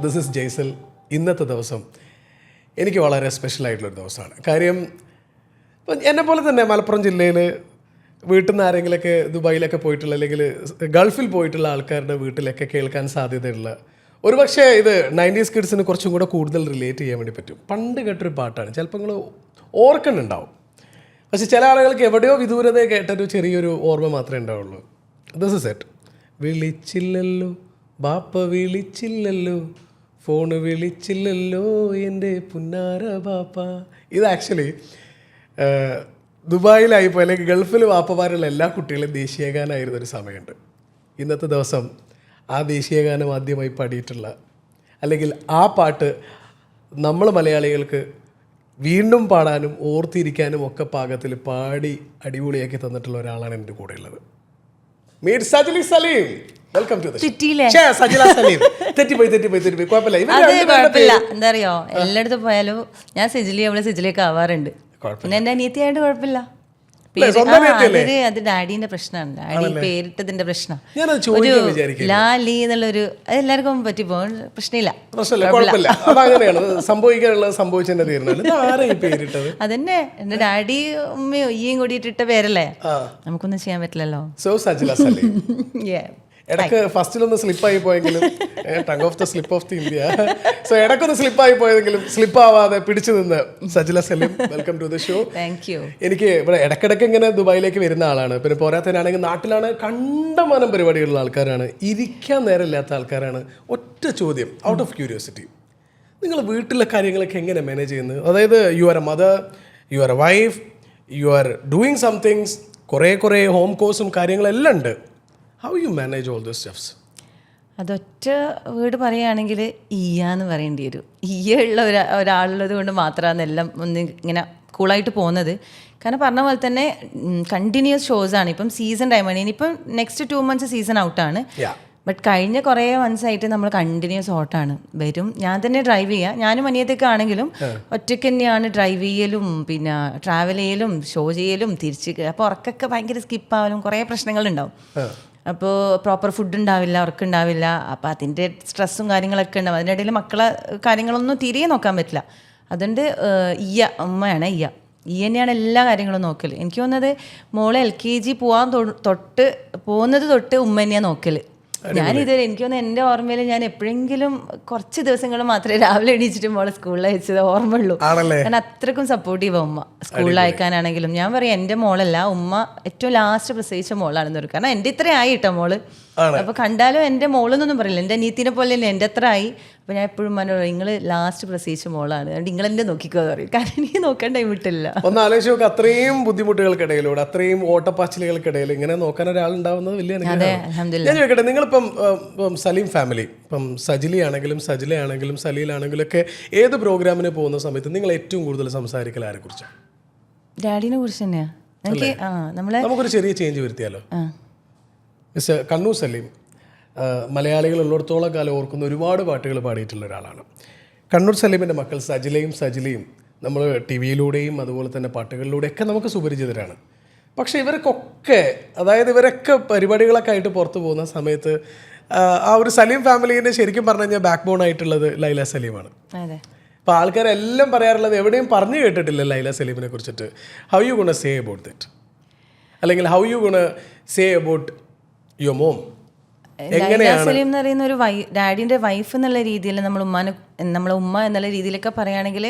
This is Jaisal. ഇന്നത്തെ ദിവസം എനിക്ക് വളരെ സ്പെഷ്യലായിട്ടുള്ളൊരു ദിവസമാണ്. കാര്യം ഇപ്പം എന്നെപ്പോലെ തന്നെ മലപ്പുറം ജില്ലയിൽ വീട്ടിൽ നിന്ന് ആരെങ്കിലുമൊക്കെ ദുബായിലൊക്കെ പോയിട്ടുള്ള അല്ലെങ്കിൽ ഗൾഫിൽ പോയിട്ടുള്ള ആൾക്കാരുടെ വീട്ടിലൊക്കെ കേൾക്കാൻ സാധ്യതയുള്ള ഒരുപക്ഷെ ഇത് 90s കിഡ്സിന് കുറച്ചും കൂടെ കൂടുതൽ റിലേറ്റ് ചെയ്യാൻ വേണ്ടി പറ്റും. പണ്ട് കേട്ടൊരു പാട്ടാണ്, ചിലപ്പോൾ നിങ്ങൾ ഓർക്കുന്നുണ്ടാവും. പക്ഷെ ചില ആളുകൾക്ക് എവിടെയോ വിദൂരത കേട്ടൊരു ചെറിയൊരു ഓർമ്മ മാത്രമേ ഉണ്ടാവുള്ളൂ. This is it. വിളിച്ചില്ലല്ലോ ബാപ്പ, വിളിച്ചില്ലല്ലോ ഫോണ്, വിളിച്ചില്ലല്ലോ എൻ്റെ പുന്നാര ബാപ്പ. ഇത് ആക്ച്വലി ദുബായിലായിപ്പോൾ അല്ലെങ്കിൽ ഗൾഫിൽ വാപ്പമാരുള്ള എല്ലാ കുട്ടികളും ദേശീയഗാനമായിരുന്നൊരു സമയമുണ്ട്. ഇന്നത്തെ ദിവസം ആ ദേശീയഗാനം ആദ്യമായി പാടിയിട്ടുള്ള അല്ലെങ്കിൽ ആ പാട്ട് നമ്മൾ മലയാളികൾക്ക് വീണ്ടും പാടാനും ഓർത്തിരിക്കാനും ഒക്കെ പാകത്തിൽ പാടി അടിപൊളിയാക്കി തന്നിട്ടുള്ള ഒരാളാണ് എൻ്റെ കൂടെ ഉള്ളത്. Meet Sajila Saleem. Welcome to Sajila Saleem. തെറ്റിപ്പോയി കുഴപ്പമില്ല. എന്താ അറിയോ, എല്ലായിടത്തും പോയാലും ഞാൻ സിജിലി അവള് സിജിലേക്ക് ആവാറുണ്ട്. പിന്നെ എന്റെ അനിയത്തിയായിട്ട് കുഴപ്പമില്ല. അത് ഡാഡിന്റെ പ്രശ്നമാണ്, ഡാഡി പേരിട്ടതിന്റെ പ്രശ്നം. ലാലി എന്നുള്ളൊരു അത് എല്ലാവർക്കും പറ്റിപ്പോ പ്രശ്നമില്ല. അതന്നെ എന്റെ ഡാഡി ഉമ്മയോ ഈയും കൂടിയിട്ടിട്ട പേരല്ലേ, നമുക്കൊന്നും ചെയ്യാൻ പറ്റില്ലല്ലോ. ഇടയ്ക്ക് ഫസ്റ്റിലൊന്ന് സ്ലിപ്പായി പോയെങ്കിലും tongue of the slip of the India. So ഇടയ്ക്കൊന്ന് സ്ലിപ്പായി പോയതെങ്കിലും സ്ലിപ്പ് ആവാതെ പിടിച്ചു നിന്ന് Sajila Saleem, welcome to the show. Thank you. എനിക്ക് ഇവിടെ ഇടയ്ക്കിടയ്ക്ക് ഇങ്ങനെ ദുബായിലേക്ക് വരുന്ന ആളാണ്. പിന്നെ പോരാത്തതിനാണെങ്കിൽ നാട്ടിലാണ് കണ്ടമാനം പരിപാടികളുള്ള ആൾക്കാരാണ്, ഇരിക്കാൻ നേരമില്ലാത്ത ആൾക്കാരാണ്. ഒറ്റ ചോദ്യം, ഔട്ട് ഓഫ് ക്യൂരിയോസിറ്റി, നിങ്ങൾ വീട്ടിലെ കാര്യങ്ങളൊക്കെ എങ്ങനെ മാനേജ് ചെയ്യുന്നത്? അതായത് you are A mother, you are A wife, you are doing somethings, കുറേ ഹോം കോഴ്സും കാര്യങ്ങളെല്ലാം ഉണ്ട്. How you manage all those stuffs? അതൊറ്റ വീട് പറയുകയാണെങ്കിൽ ഈയാന്ന് പറയേണ്ടി വരും. ഉള്ള ഒരാളുള്ളത് കൊണ്ട് മാത്രമാണ് എല്ലാം ഒന്ന് ഇങ്ങനെ കൂളായിട്ട് പോകുന്നത്. കാരണം പറഞ്ഞ പോലെ തന്നെ കണ്ടിന്യൂസ് ഷോസാണ്. ഇപ്പം സീസൺ ടൈമാണ്. ഇനിയിപ്പം നെക്സ്റ്റ് 2 months സീസൺ ഔട്ടാണ്. ബട്ട് കഴിഞ്ഞ കുറേ മന്ത്സായിട്ട് നമ്മൾ കണ്ടിന്യൂസ് ഓട്ടാണ്. വരും, ഞാൻ തന്നെ ഡ്രൈവ് ചെയ്യുക. ഞാനും അനിയത്തൊക്കെ ആണെങ്കിലും ഒറ്റയ്ക്ക് തന്നെയാണ് ഡ്രൈവ് ചെയ്യലും പിന്നെ ട്രാവൽ ചെയ്യലും ഷോ ചെയ്യലും തിരിച്ച്. അപ്പോൾ ഉറക്കൊക്കെ ഭയങ്കര സ്കിപ്പാവലും കുറേ പ്രശ്നങ്ങളുണ്ടാവും. അപ്പോൾ പ്രോപ്പർ ഫുഡ് ഉണ്ടാവില്ല, ഉറക്കുണ്ടാവില്ല. അപ്പോൾ അതിൻ്റെ സ്ട്രെസ്സും കാര്യങ്ങളൊക്കെ ഉണ്ടാവും. അതിനിടയിൽ മക്കളെ കാര്യങ്ങളൊന്നും തിരികെ നോക്കാൻ പറ്റില്ല. അതുകൊണ്ട് ഉമ്മയാണ് ഈ തന്നെയാണ് എല്ലാ കാര്യങ്ങളും നോക്കൽ. എനിക്ക് തോന്നുന്നത് മോളെ LKG പോകാൻ പോകുന്നത് തൊട്ട് ഉമ്മ തന്നെയാണ് നോക്കൽ. ഞാനിതുവരെ എനിക്ക് തോന്നുന്നു എൻ്റെ ഓർമ്മയിൽ ഞാൻ എപ്പോഴെങ്കിലും കുറച്ച് ദിവസങ്ങൾ മാത്രമേ രാവിലെ എണീച്ചിട്ട് മോളെ സ്കൂളിൽ അയച്ചത് ഓർമ്മയുള്ളൂ. കാരണം അത്രക്കും സപ്പോർട്ടീവ് ഉമ്മ. സ്കൂളിൽ അയക്കാനാണെങ്കിലും ഞാൻ പറയാം എൻ്റെ മോളല്ല, ഉമ്മ ഏറ്റവും ലാസ്റ്റ് പ്രസവിച്ച മോളാണെന്ന് പറയും. കാരണം എൻ്റെ ഇത്രയും ആയി കേട്ടോ മോള്. അപ്പോൾ കണ്ടാലും എൻ്റെ മോളെന്നൊന്നും പറയില്ല, എൻ്റെ അനിയത്തിനെ പോലെയല്ലേ എൻ്റെ അത്ര ആയി. അപ്പോൾ ഞാൻ എപ്പോഴും മനോട് നിങ്ങൾ ലാസ്റ്റ് പ്രസവിച്ച മോളാണ്, അതുകൊണ്ട് നിങ്ങളെന്നെ നോക്കിക്കോ എന്ന് പറയും. കാരണം എനിക്ക് നോക്കാൻ ടൈം വിട്ടില്ല. ഒന്ന് ആലോചിച്ച് നോക്കുക, അത്രയും ബുദ്ധിമുട്ടുകൾക്കിടയിലൂടെ അത്രയും ഓട്ടപ്പാച്ചിലുകൾക്കിടയിൽ ഇങ്ങനെ നോക്കാൻ ഒരാളുണ്ടാവുന്നത് വലിയ. ഞാൻ ചോദിക്കട്ടെ, നിങ്ങളിപ്പം സലീം ഫാമിലി, ഇപ്പം സജിലയാണെങ്കിലും സജിലയാണെങ്കിലും സലീലാണെങ്കിലും ഒക്കെ ഏത് പ്രോഗ്രാമിന് പോകുന്ന സമയത്ത് നിങ്ങൾ ഏറ്റവും കൂടുതൽ സംസാരിക്കൽ ആരെ കുറിച്ചാണ്? ഡാഡിനെ കുറിച്ച് തന്നെയാ. എനിക്ക് നമുക്കൊരു ചെറിയ ചേഞ്ച് വരുത്തിയാലോ? മിസ്റ്റർ കണ്ണൂർ സലീം മലയാളികൾ ഉള്ളിടത്തോളം കാലം ഓർക്കുന്ന ഒരുപാട് പാട്ടുകൾ പാടിയിട്ടുള്ള ഒരാളാണ്. കണ്ണൂർ സലീമിൻ്റെ മക്കൾ സജിലയും നമ്മൾ ടി-വിയിലൂടെയും അതുപോലെ തന്നെ പാട്ടുകളിലൂടെയൊക്കെ നമുക്ക് സുപരിചിതരാണ്. പക്ഷേ ഇവർക്കൊക്കെ, അതായത് ഇവരൊക്കെ പരിപാടികളൊക്കെ ആയിട്ട് പുറത്തു പോകുന്ന സമയത്ത് ആ ഒരു സലീം ഫാമിലീൻ്റെ ശരിക്കും പറഞ്ഞു കഴിഞ്ഞാൽ ബാക്ക് ബോൺ ആയിട്ടുള്ളത് ലൈല സലീമാണ്. അപ്പോൾ ആൾക്കാരെല്ലാം പറയാറുള്ളത് എവിടെയും പറഞ്ഞു കേട്ടിട്ടില്ല ലൈല സലീമിനെ കുറിച്ചിട്ട്. How you gonna say about that, അല്ലെങ്കിൽ how you gonna say about your mom? Laila Saleem എന്ന് പറയുന്ന ഒരു ഡാഡിൻ്റെ വൈഫ് എന്നുള്ള രീതിയിൽ നമ്മളെ ഉമ്മ എന്നുള്ള രീതിയിലൊക്കെ പറയുകയാണെങ്കിൽ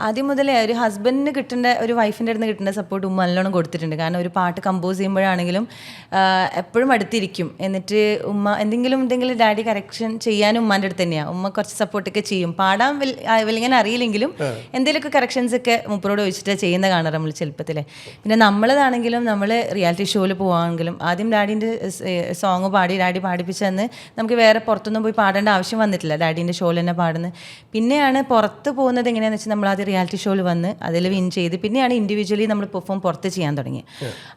ആദ്യം മുതലേ ഒരു ഹസ്ബൻഡിന് കിട്ടേണ്ട, ഒരു വൈഫിൻ്റെ അടുത്ത് കിട്ടേണ്ട സപ്പോർട്ട് ഉമ്മ നല്ലോണം കൊടുത്തിട്ടുണ്ട്. കാരണം ഒരു പാട്ട് കമ്പോസ് ചെയ്യുമ്പോഴാണെങ്കിലും എപ്പോഴും അടുത്തിരിക്കും. എന്നിട്ട് ഉമ്മ എന്തെങ്കിലും ഡാഡി കറക്ഷൻ ചെയ്യാനും ഉമ്മാൻ്റെ അടുത്ത് തന്നെയാണ്. ഉമ്മ കുറച്ച് സപ്പോർട്ടൊക്കെ ചെയ്യും. പാടാൻ വലിങ്ങനെ അറിയില്ലെങ്കിലും എന്തെങ്കിലുമൊക്കെ കറക്ഷൻസ് ഒക്കെ മുപ്പരോട് ചോദിച്ചിട്ട് ചെയ്യുന്ന കാണാറ് നമ്മൾ ചെറുപ്പത്തിലെ. പിന്നെ നമ്മളതാണെങ്കിലും നമ്മൾ റിയാലിറ്റി ഷോയിൽ പോവാണെങ്കിലും ആദ്യം ഡാഡിൻ്റെ സോങ് ഡാഡി പാടിപ്പിച്ചെന്ന് നമുക്ക് വേറെ പുറത്തൊന്നും പോയി പാടേണ്ട ആവശ്യം വന്നിട്ടില്ല. ഡാഡീൻ്റെ ഷോയിൽ തന്നെ പാടുന്നത്. പിന്നെയാണ് പുറത്ത് പോകുന്നത് എങ്ങനെയാണെന്ന് വെച്ചാൽ നമ്മൾ റിയാലിറ്റി ഷോയിൽ വന്ന് അതിൽ വിൻ ചെയ്ത് പിന്നെയാണ് ഇൻഡിവിജ്വലി നമ്മൾ പെർഫോം പുറത്ത് ചെയ്യാൻ തുടങ്ങി.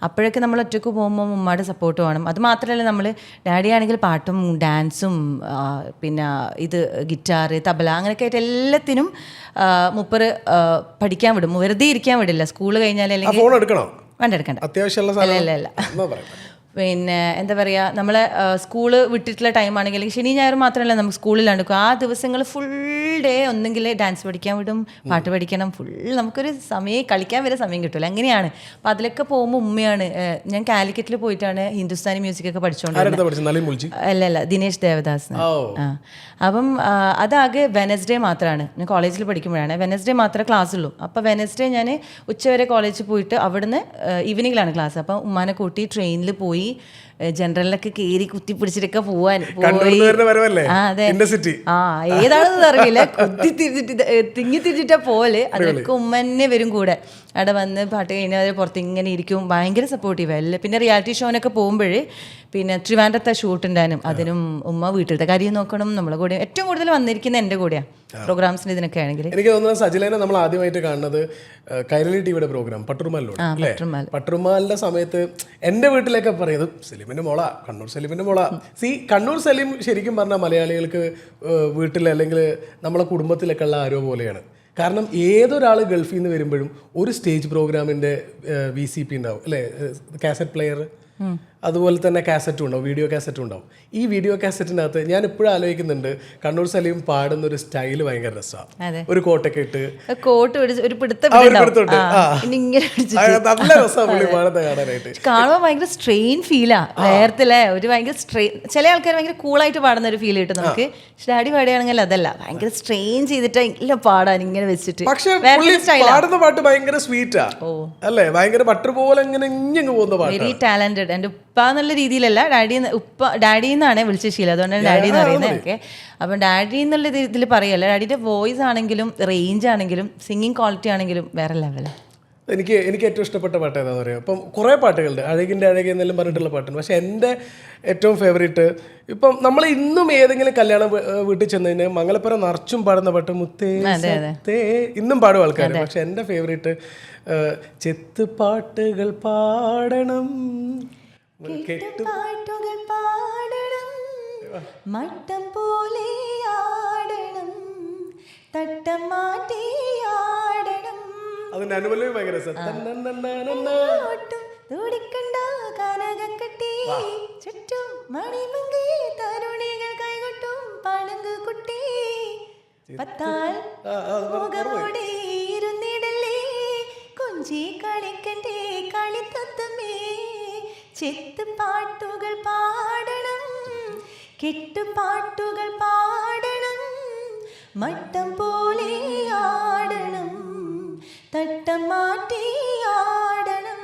അപ്പോഴൊക്കെ നമ്മൾ ഒറ്റയ്ക്ക് പോകുമ്പോൾ ഉമ്മയുടെ സപ്പോർട്ട് വേണം. അത് മാത്രമല്ല നമ്മൾ ഡാഡി ആണെങ്കിൽ പാട്ടും ഡാൻസും പിന്നെ ഇത് ഗിറ്റാർ, തബല അങ്ങനെയൊക്കെ ആയിട്ട് എല്ലാത്തിനും മുപ്പറ് പഠിക്കാൻ വിടും. വെറുതെ ഇരിക്കാൻ വിടില്ല. സ്കൂൾ കഴിഞ്ഞാൽ അല്ലെങ്കിൽ വേണ്ട എടുക്കണ്ട, അത്യാവശ്യമുള്ള പിന്നെ എന്താ പറയുക നമ്മളെ സ്കൂള് വിട്ടിട്ടുള്ള ടൈമാണെങ്കിൽ ശനി ഞായർ മാത്രമല്ല നമുക്ക് സ്കൂളിൽ നടക്കും. ആ ദിവസങ്ങൾ ഫുൾ ഡേ ഒന്നെങ്കിൽ ഡാൻസ് പഠിക്കാൻ വിടും, പാട്ട് പഠിക്കണം, ഫുൾ നമുക്കൊരു സമയം കളിക്കാൻ വരെ സമയം കിട്ടില്ല. അങ്ങനെയാണ്. അപ്പം അതിലൊക്കെ പോകുമ്പോൾ ഉമ്മയാണ്. ഞാൻ കാലിക്കറ്റിൽ പോയിട്ടാണ് ഹിന്ദുസ്ഥാനി മ്യൂസിക്കൊക്കെ പഠിച്ചുകൊണ്ടിരുന്നത്. അല്ല ദിനേശ് ദേവദാസ്. അപ്പം അതാകെ വെനസ്ഡേ മാത്രമാണ്. ഞാൻ കോളേജിൽ പഠിക്കുമ്പോഴാണ് വെനസ്ഡേ മാത്രമേ ക്ലാസ് ഉള്ളൂ. അപ്പോൾ വെനസ്ഡേ ഞാൻ ഉച്ചവരെ കോളേജിൽ പോയിട്ട് അവിടുന്ന് ഈവനിങ്ങിലാണ് ക്ലാസ്. അപ്പം ഉമ്മാനെ കൂട്ടി ട്രെയിനിൽ പോയി ജനറലിലൊക്കെ കയറി കുത്തി പിടിച്ചിട്ടൊക്കെ പോവാൻ പോയി. അതെ, ഏതാണെന്ന് അറിയില്ല, കുത്തി തിങ്ങി തിരിച്ചിട്ടാ പോലെ. അതൊക്കെ ഉമ്മ തന്നെ വരും കൂടെ. അവിടെ വന്ന് പാട്ട് കഴിഞ്ഞാൽ പുറത്ത് ഇങ്ങനെ ഇരിക്കും. ഭയങ്കര സപ്പോർട്ടീവ് അല്ലേ. പിന്നെ റിയാലിറ്റി ഷോനൊക്കെ പോകുമ്പോൾ പിന്നെ ട്രിവാൻഡ്രത്തെ ഷൂട്ട് ഉണ്ടാനും അതിനും ഉമ്മ വീട്ടിലത്തെ കാര്യം നോക്കണം. നമ്മളെ കൂടെ ഏറ്റവും കൂടുതൽ വന്നിരിക്കുന്ന എൻ്റെ കൂടെയാണ് പ്രോഗ്രാംസിന് ഇതിനൊക്കെ ആണെങ്കിൽ. എനിക്ക് തോന്നുന്നത് സജിലേനെ നമ്മൾ ആദ്യമായിട്ട് കാണുന്നത് കൈരളി ടിവിയുടെ പ്രോഗ്രാം പട്ടുറുമാലിലൂടെ. പട്ടുറുമാലിന്റെ സമയത്ത് എൻ്റെ വീട്ടിലൊക്കെ പറയുന്നത് സലീമിന്റെ മോള, കണ്ണൂർ സലീമിന്റെ മോള. കണ്ണൂർ സലീം ശരിക്കും പറഞ്ഞാൽ മലയാളികൾക്ക് വീട്ടിൽ അല്ലെങ്കിൽ നമ്മളെ കുടുംബത്തിലൊക്കെ ഉള്ള ആരോ പോലെയാണ്. കാരണം ഏതൊരാൾ ഗൾഫിൽ നിന്ന് വരുമ്പോഴും ഒരു സ്റ്റേജ് പ്രോഗ്രാമിൻ്റെ VCP ഉണ്ടാവും അല്ലേ, കാസറ്റ് പ്ലെയർ. അതുപോലെ തന്നെ കാസറ്റും ഉണ്ടാവും, വീഡിയോ കാസറ്റും ഉണ്ടാവും. ഈ വീഡിയോ കാസറ്റിനകത്ത് ഞാൻ ഇപ്പോഴും ആലോചിക്കുന്നുണ്ട്, കണ്ണൂർ സലീം പാടുന്ന ഒരു സ്റ്റൈല് ഭയങ്കര രസമാണ്. ഒരു കോട്ടൊക്കെ ഇട്ട് നല്ല രസമാണ് പുള്ളി പാടുന്ന കാണാനായിട്ട്. കാണുമ്പോൾ ഭയങ്കര സ്ട്രെയിൻ ഫീലാ വേർത്തില്ലേ. ഒരു ഭയങ്കര സ്ട്രെയിൻ, ചില ആൾക്കാർ ഭയങ്കര കൂളായിട്ട് പാടുന്ന ഒരു ഫീൽ കിട്ടും നമുക്ക്. ഡാഡി പാടുകയാണെങ്കിൽ അതല്ല, ഭയങ്കര സ്ട്രെയിൻ ചെയ്തിട്ട് ഇല്ല പാടാൻ ഇങ്ങനെ വെച്ചിട്ട്. പക്ഷെ പാടുന്ന പാട്ട് ഭയങ്കര സ്വീറ്റാ അല്ലേ, ഭയങ്കര ബട്ടർ പോലെ ഇങ്ങനെ ഇഞ്ഞങ്ങ് പോകുന്ന പാട്ട്. Very talented. എൻ്റെ ഉപ്പ എന്നുള്ള രീതിയിലല്ല, ഡാഡി എന്നാണ് വിളിച്ച ശീലം, അതുകൊണ്ടാണ് ഡാഡി എന്ന് പറയുന്നതൊക്കെ. അപ്പം ഡാഡി എന്നുള്ള ഇതിൽ പറയല്ല, ഡാഡിയുടെ വോയിസ് ആണെങ്കിലും റേഞ്ച് ആണെങ്കിലും സിംഗിങ് ക്വാളിറ്റി ആണെങ്കിലും വേറെ ലെവലാണ്. എനിക്ക് ഏറ്റവും ഇഷ്ടപ്പെട്ട പാട്ട് ഏതാണെന്ന് പറയാം. ഇപ്പം കുറേ പാട്ടുകളുണ്ട്, അഴകിൻ്റെ അഴകി എന്നെല്ലാം പറഞ്ഞിട്ടുള്ള പാട്ടുണ്ട്. പക്ഷെ എൻ്റെ ഏറ്റവും ഫേവറേറ്റ്, ഇപ്പം നമ്മൾ ഇന്നും ഏതെങ്കിലും കല്യാണം വീട്ടിൽ ചെന്ന് കഴിഞ്ഞാൽ മംഗലപ്പുറം നിറച്ചും പാടുന്ന പാട്ട് മുത്തേ സത്തേ ഇന്നും പാടും ആൾക്കാർ. പക്ഷെ എൻ്റെ ഫേവറേറ്റ് ചെത്ത് പാട്ടുകൾ പാടണം, പാട്ടുകൾ പാടണം, മട്ടം പോലെ ആടണം, തട്ടം മാറ്റി ആടണം. അതിന്റെ അനുഭവം ഭയങ്കര ചുറ്റും മണിമങ്കി തരുണികൾ കൈകൊട്ടും പളുങ്ക് കുട്ടി പത്താൽ മുഖമോടെ ഇരുന്നിടല്ലേ കൊഞ്ചി കളിക്കണ്ടേ കളിത്തത്തമ്മേ. ചെത്ത് പാട്ടുകൾ പാടണം, കെട്ടുപാട്ടുകൾ പാടണം, മട്ടം പോലെ ആടണം, തട്ടം മാറ്റി ആടണം.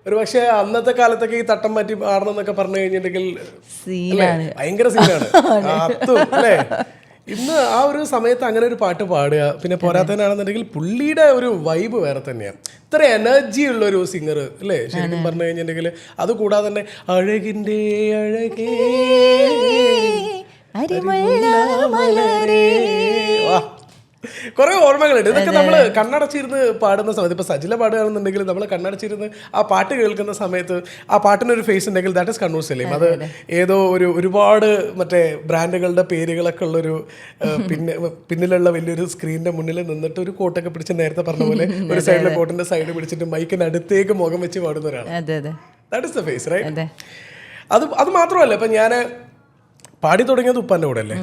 ഒരു പക്ഷേ അന്നത്തെ കാലത്തൊക്കെ ഈ തട്ടം മാറ്റി ആടണം എന്നൊക്കെ പറഞ്ഞു കഴിഞ്ഞിട്ടുണ്ടെങ്കിൽ ഭയങ്കര സീനാണ് അല്ലേ. ഇന്ന് ആ ഒരു സമയത്ത് അങ്ങനെ ഒരു പാട്ട് പാടുക, പിന്നെ പോരാത്തനാണെന്നുണ്ടെങ്കിൽ പുള്ളിയുടെ ഒരു വൈബ് വേറെ തന്നെയാണ്. ഇത്ര എനർജി ഉള്ളൊരു സിംഗർ അല്ലേ ശരിക്കും പറഞ്ഞു കഴിഞ്ഞിട്ടുണ്ടെങ്കിൽ. അതുകൂടാതെ തന്നെ അഴകിൻ്റെ അഴകേ കുറേ ഓർമ്മകളുണ്ട്. ഇതൊക്കെ നമ്മൾ കണ്ണടച്ചിരുന്ന് പാടുന്ന സമയത്ത്, ഇപ്പോൾ സജില പാടുകയാണെന്നുണ്ടെങ്കിൽ നമ്മൾ കണ്ണടച്ചിരുന്ന് ആ പാട്ട് കേൾക്കുന്ന സമയത്ത് ആ പാട്ടിനൊരു ഫേസ് ഉണ്ടെങ്കിൽ ദാറ്റ് ഇസ് കണ്ണൂർ സലീം. അത് ഏതോ ഒരുപാട് മറ്റേ ബ്രാൻഡുകളുടെ പേരുകളൊക്കെ ഉള്ളൊരു പിന്നിലുള്ള വലിയൊരു സ്ക്രീനിന്റെ മുന്നിൽ നിന്നിട്ട് ഒരു കോട്ടൊക്കെ പിടിച്ച് നേരത്തെ പറഞ്ഞ പോലെ ഒരു സൈഡിലെ കോട്ടിന്റെ സൈഡ് പിടിച്ചിട്ട് മൈക്കിന് അടുത്തേക്ക് മുഖം വെച്ച് പാടുന്ന ഒരാളാണ്. That is the face right. അത് മാത്രമല്ല, ഇപ്പം ഞാൻ പാടി തുടങ്ങിയത് ഉപ്പാന്റെ കൂടെ അല്ലേ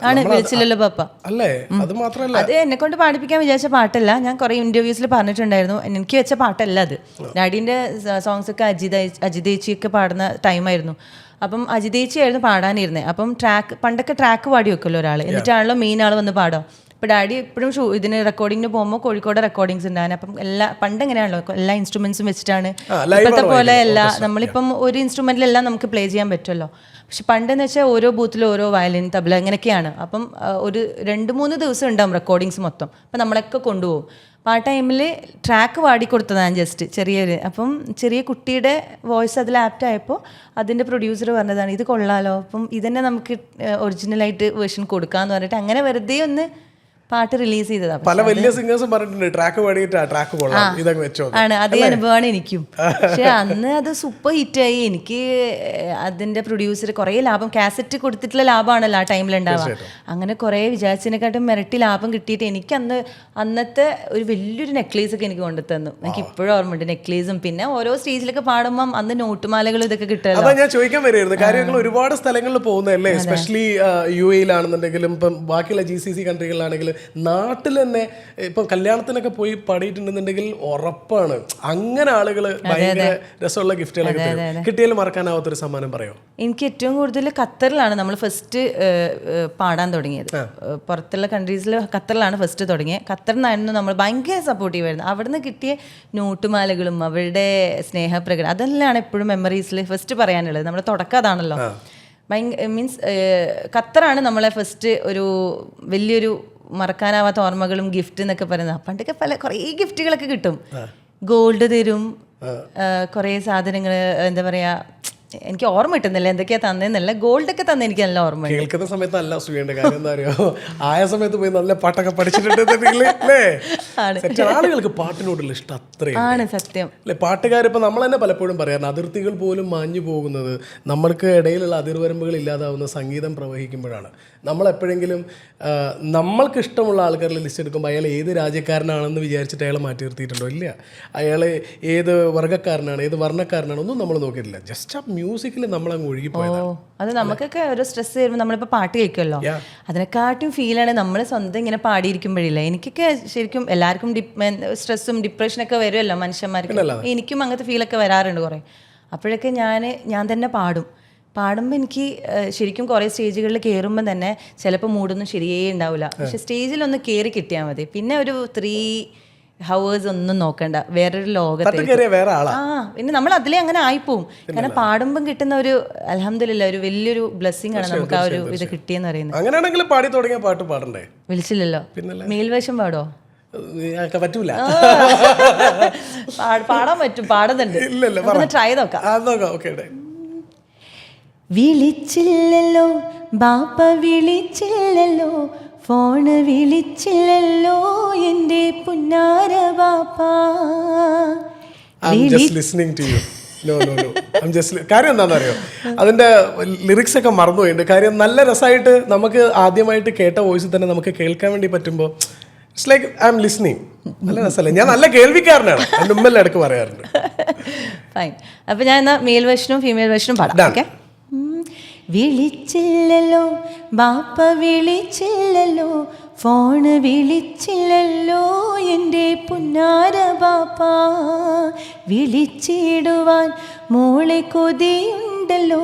ആണ്, വിളിച്ചില്ലല്ലോ പപ്പ അല്ലേ. അത് മാത്രമല്ല, അത് എന്നെ കൊണ്ട് പാടിപ്പിക്കാൻ വിചാരിച്ച പാട്ടല്ല. ഞാൻ കുറെ ഇന്റർവ്യൂസിൽ പറഞ്ഞിട്ടുണ്ടായിരുന്നു, എനിക്ക് വെച്ച പാട്ടല്ല അത്. ഡാഡിന്റെ സോങ്സ് ഒക്കെ അജിതേച്ചിയൊക്കെ പാടുന്ന ടൈമായിരുന്നു. അപ്പം അജിതേച്ചിയായിരുന്നു പാടാനിരുന്നത്. അപ്പം പണ്ടൊക്കെ ട്രാക്ക് പാടി വെക്കുമല്ലോ ഒരാൾ, എന്നിട്ടാണല്ലോ മെയിൻ ആൾ വന്ന് പാടാം. ഇപ്പോൾ ഡാഡി എപ്പോഴും ഇതിന് റെക്കോർഡിങ്ങിന് പോകുമ്പോൾ കോഴിക്കോട് റെക്കോർഡിങ്സ് ഉണ്ടാകാൻ. അപ്പം പണ്ട് എങ്ങനെയാണല്ലോ എല്ലാ ഇൻസ്ട്രുമെന്റ്സും വെച്ചിട്ടാണ്, ഇപ്പോഴത്തെ പോലെ അല്ല. നമ്മളിപ്പം ഒരു ഇൻസ്ട്രുമെന്റിലെല്ലാം നമുക്ക് പ്ലേ ചെയ്യാൻ പറ്റുമല്ലോ. പക്ഷെ പണ്ടെന്ന് വെച്ചാൽ ഓരോ ബൂത്തിലും ഓരോ വയലിൻ തബല അങ്ങനെയൊക്കെയാണ്. അപ്പം ഒരു 2-3 ദിവസം ഉണ്ടാവും റെക്കോർഡിങ്സ് മൊത്തം. അപ്പം നമ്മളൊക്കെ കൊണ്ടുപോകും. അപ്പോൾ ആ ടൈമിൽ ട്രാക്ക് പാടിക്കൊടുത്തതാണ് ജസ്റ്റ് ചെറിയൊരു. അപ്പം ചെറിയ കുട്ടിയുടെ വോയിസ് അതിൽ ആപ്റ്റായപ്പോൾ അതിൻ്റെ പ്രൊഡ്യൂസർ പറഞ്ഞതാണ് ഇത് കൊള്ളാലോ, അപ്പം ഇതന്നെ നമുക്ക് ഒറിജിനലായിട്ട് വേർഷൻ കൊടുക്കാമെന്ന് പറഞ്ഞിട്ട് അങ്ങനെ വെറുതെ ഒന്ന് പാട്ട് റിലീസ് ചെയ്തതാണ്. പല വലിയ സിംഗേഴ്സും പറഞ്ഞിട്ടുണ്ട് ട്രാക്ക് പാടിയിട്ട് ട്രാക്ക് കൊള്ളാം ഇതൊക്കെ വെച്ചോ. ആണ്, അതേ അനുഭവമാണ് എനിക്കും. പക്ഷെ അന്ന് അത് സൂപ്പർ ഹിറ്റായി. എനിക്ക് അതിന്റെ പ്രൊഡ്യൂസർ കുറേ ലാഭം, കാസറ്റ് കൊടുത്തിട്ടുള്ള ലാഭമാണല്ലോ ആ ടൈമിൽ ഉണ്ടാവുക. അങ്ങനെ കുറേ വിചാരിച്ചതിനെക്കാട്ടും ഇരട്ടി ലാഭം കിട്ടിയിട്ട് എനിക്ക് അന്നത്തെ ഒരു വലിയൊരു നെക്ലേസ് ഒക്കെ എനിക്ക് കൊണ്ടു തന്നു. എനിക്ക് ഇപ്പോഴും ഓർമ്മയുണ്ട് നെക്ലേസും. പിന്നെ ഓരോ സ്റ്റേജിലൊക്കെ പാടുമ്പം അന്ന് നോട്ടുമാലകളും ഇതൊക്കെ കിട്ടുമല്ലോ. അതാ ഞാൻ ചോദിക്കാൻ വരുമായിരുന്നു. കാര്യങ്ങൾ ഒരുപാട് സ്ഥലങ്ങളിൽ പോകുന്നതല്ലേ, എസ്പെഷ്യലി UAE-ലാണെന്നുണ്ടെങ്കിലും ഇപ്പം ബാക്കിയുള്ള GCC കൺട്രികളിലാണെങ്കിലും നാട്ടിൽ തന്നെ ഇപ്പം കല്യാണത്തിനൊക്കെ പോയി പാടിയിട്ടുണ്ടെന്നുണ്ടെങ്കിൽ ഉറപ്പാണ് അങ്ങനെ ആളുകൾ ഭയങ്കര രസമുള്ള ഗിഫ്റ്റുകളൊക്കെ തരും. കിട്ടിയാലും മറക്കാനാവാത്തൊരു സമ്മാനം പറയോ? എനിക്ക് ഏറ്റവും കൂടുതൽ ഖത്തറിലാണ് നമ്മൾ ഫസ്റ്റ് പാടാൻ തുടങ്ങിയത്. പുറത്തുള്ള കൺട്രീസിൽ ഖത്തറിലാണ് ഫസ്റ്റ് തുടങ്ങിയത്. ഖത്തറിൽ നിന്നായിരുന്നു നമ്മൾ ഭയങ്കര സപ്പോർട്ടീവ് ആയിരുന്നു. അവിടുന്ന് കിട്ടിയ നോട്ടുമാലകളും അവരുടെ സ്നേഹപ്രകടനം അതെല്ലാം എപ്പോഴും മെമ്മറീസിൽ ഫസ്റ്റ് പറയാനുള്ളത്. നമ്മുടെ തുടക്കം അതാണല്ലോ. മീൻസ് ഖത്തറാണ് നമ്മളെ ഫസ്റ്റ് ഒരു വലിയൊരു മറക്കാനാവാത്ത ഓർമ്മകളും ഗിഫ്റ്റ് എന്നൊക്കെ പറയുന്നത്. പണ്ടൊക്കെ കുറേ ഗിഫ്റ്റുകളൊക്കെ കിട്ടും. ഗോൾഡ് തരും, കുറേ സാധനങ്ങൾ, എന്താ പറയാ, എനിക്ക് ഓർമ്മ കിട്ടുന്നില്ല എന്തൊക്കെയാ തന്നെന്നല്ല. ഗോൾഡൊക്കെ തന്നെ എനിക്ക് നല്ല ഓർമ്മ. കേൾക്കുന്ന സമയത്ത് നല്ല അസൂയുണ്ട്. കാര്യം എന്താ അറിയോ, ആയ സമയത്ത് പോയി നല്ല പാട്ടൊക്കെ പഠിച്ചിട്ടുണ്ട്. ആളുകൾക്ക് പാട്ടിനോടുള്ള ഇഷ്ടം അത്രയാണ് സത്യം അല്ലെ. പാട്ടുകാരിപ്പോൾ നമ്മൾ തന്നെ പലപ്പോഴും പറയാറുണ്ട്, അതിർത്തികൾ പോലും മാഞ്ഞു പോകുന്നത് നമ്മൾക്ക് ഇടയിലുള്ള അതിർവരമ്പുകൾ ഇല്ലാതാവുന്ന സംഗീതം പ്രവഹിക്കുമ്പോഴാണ്. നമ്മളെപ്പോഴെങ്കിലും നമ്മൾക്ക് ഇഷ്ടമുള്ള ആൾക്കാരുടെ ലിസ്റ്റ് എടുക്കുമ്പോൾ അയാൾ ഏത് രാജ്യക്കാരനാണെന്ന് വിചാരിച്ചിട്ട് അയാളെ മാറ്റി നിർത്തിയിട്ടുണ്ടോ? ഇല്ല. അയാൾ ഏത് വർഗ്ഗക്കാരനാണ്, ഏത് വർണ്ണക്കാരനാണ് ഒന്നും നമ്മൾ നോക്കിയിട്ടില്ല. ജസ്റ്റ് ആ മ്യൂസിക്കിൽ നമ്മളങ്ങ് ഒഴുകിപ്പോയതാണ്. അത് നമുക്കൊക്കെ ഒരു സ്ട്രെസ് വരുമ്പോൾ നമ്മളിപ്പോൾ പാട്ട് കേൾക്കുമല്ലോ, അതിനെക്കാട്ടും ഫീലാണ് നമ്മൾ സ്വന്തം ഇങ്ങനെ പാടിയിരിക്കുമ്പോഴില്ല. എനിക്കൊക്കെ ശരിക്കും എല്ലാവർക്കും സ്ട്രെസ്സും ഡിപ്രഷനൊക്കെ വരുമല്ലോ മനുഷ്യന്മാർക്ക്. എനിക്കും അങ്ങനത്തെ ഫീലൊക്കെ വരാറുണ്ട് കുറേ. അപ്പോഴൊക്കെ ഞാൻ തന്നെ പാടുമ്പോൾ എനിക്ക് ശരിക്കും കുറേ സ്റ്റേജുകളിൽ കയറുമ്പോൾ തന്നെ ചിലപ്പോൾ മൂടൊന്നും ശരിയേ ഉണ്ടാവില്ല. പക്ഷെ സ്റ്റേജിലൊന്ന് കയറി കിട്ടിയാൽ മതി, പിന്നെ ഒരു 3 hours ഒന്നും നോക്കണ്ട, വേറൊരു ലോകത്ത്. പിന്നെ നമ്മൾ അതിലേ അങ്ങനെ ആയിപ്പോവും. കാരണം പാടുമ്പം കിട്ടുന്ന ഒരു അൽഹംദുലില്ലാ ഒരു വലിയൊരു ബ്ലെസ്സിങ് ആണ് നമുക്ക് ആ ഒരു ഇത് കിട്ടിയെന്ന് പറയുന്നത്. അങ്ങനെയാണെങ്കിൽ പാടി തുടങ്ങിയ പാട്ട് പാടണ്ടേ? വിളിച്ചില്ലല്ലോ. മേൽവേഷം പാടോ? പറ്റൂല. പാടാൻ പറ്റും, പാടുന്നുണ്ട്. ട്രൈ നോക്കാം. വിളിച്ചില്ലല്ലോ ബാപ്പ, വിളിച്ചില്ലല്ലോ ഫോണ്, വിളിച്ചില്ലല്ലോ എൻ്റെ പുന്നാര ബാപ്പ. കാര്യം എന്താണെന്നറിയോ, അതിന്റെ ലിറിക്സ് ഒക്കെ മറന്നുപോയിട്ടുണ്ട്. കാര്യം നല്ല രസമായിട്ട് നമുക്ക് ആദ്യമായിട്ട് കേട്ട വോയിസിൽ തന്നെ നമുക്ക് കേൾക്കാൻ വേണ്ടി പറ്റുമ്പോൾ it's like I'm listening. നല്ല രസമല്ലേ? ഞാൻ നല്ല കേൾവിക്കാരനാണ്, എൻ്റെ ഉമ്മല്ല ഇടക്ക് പറയാറുണ്ട്. ഫൈൻ. അപ്പൊ ഞാൻ എന്നാ മെയിൽ വേർഷനും ഫീമെയിൽ വേർഷനും പാടാം. ഓക്കെ. വിളിച്ചില്ലല്ലോ ബാപ്പ, വിളിച്ചില്ലല്ലോ ഫോണ്, വിളിച്ചില്ലല്ലോ എൻ്റെ പുന്നാര ബാപ്പ. വിളിച്ചിടുവാൻ മോളെ കൊതിയുണ്ടല്ലോ,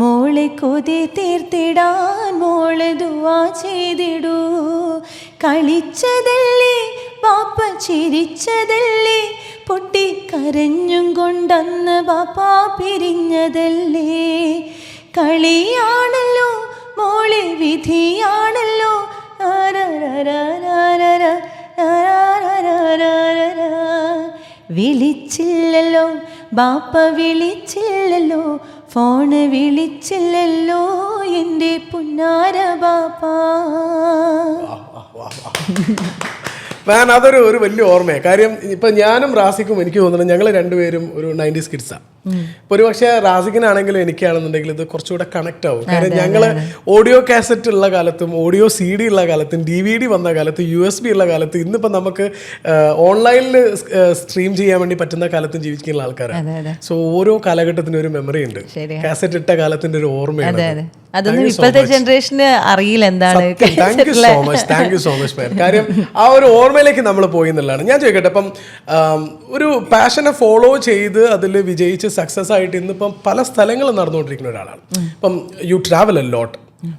മോളെ കൊതി തീർത്തിടാൻ മോളെ ദുആ ചെയ്തിടൂ. കളിച്ചതല്ലേ ബാപ്പ, ചിരിച്ചതല്ലേ, പൊട്ടിക്കരഞ്ഞും കൊണ്ടന്ന് ബാപ്പ പിരിഞ്ഞതല്ലേ. കളിയാണല്ലോ മോളെ, വിധിയാണല്ലോ. വിളിച്ചില്ലല്ലോ ബാപ്പ, വിളിച്ചില്ലല്ലോ ഫോണ്, വിളിച്ചില്ലല്ലോ എൻ്റെ പുന്നാര ബാപ്പ. അതൊരു വലിയ ഓർമ്മയാണ്. കാര്യം ഇപ്പം ഞാനും റാസിക്കും എനിക്ക് തോന്നുന്നു ഞങ്ങൾ രണ്ടുപേരും ഒരു 90s കിഡ്സാണ്. ഇപ്പോൾ ഒരു പക്ഷേ റാസിക്കിനാണെങ്കിലും എനിക്കാണെന്നുണ്ടെങ്കിൽ ഇത് കുറച്ചുകൂടെ കണക്ട് ആവും. കാര്യം ഞങ്ങൾ ഓഡിയോ കാസറ്റ് ഉള്ള കാലത്തും ഓഡിയോ CD ഉള്ള കാലത്തും DVD വന്ന കാലത്തും USB ഉള്ള കാലത്തും ഇന്നിപ്പോൾ നമുക്ക് ഓൺലൈനിൽ സ്ട്രീം ചെയ്യാൻ വേണ്ടി പറ്റുന്ന കാലത്തും ജീവിക്കുന്ന ആൾക്കാരാണ്. സോ ഓരോ കാലഘട്ടത്തിനും ഒരു മെമ്മറി ഉണ്ട്. കാസറ്റ് ഇട്ട കാലത്തിന്റെ ഒരു ഓർമ്മയാണ്. അതൊന്നും ഇപ്പോഴത്തെ ജനറേഷന് അറിയില്ല എന്താണ്. Thank you so much. കാര്യം ആ ഒരു ഓർമ്മയിലേക്ക് നമ്മൾ പോയി എന്നുള്ളതാണ്. ഞാൻ ചോദിക്കട്ടെ, ഇപ്പം ഒരു പാഷനെ ഫോളോ ചെയ്ത് അതിൽ വിജയിച്ച് സക്സസ് ആയിട്ട് ഇന്നിപ്പം പല സ്ഥലങ്ങളും നടന്നുകൊണ്ടിരിക്കുന്ന ഒരാളാണ്. ഇപ്പം യു ട്രാവൽ എ ലോട്ട്,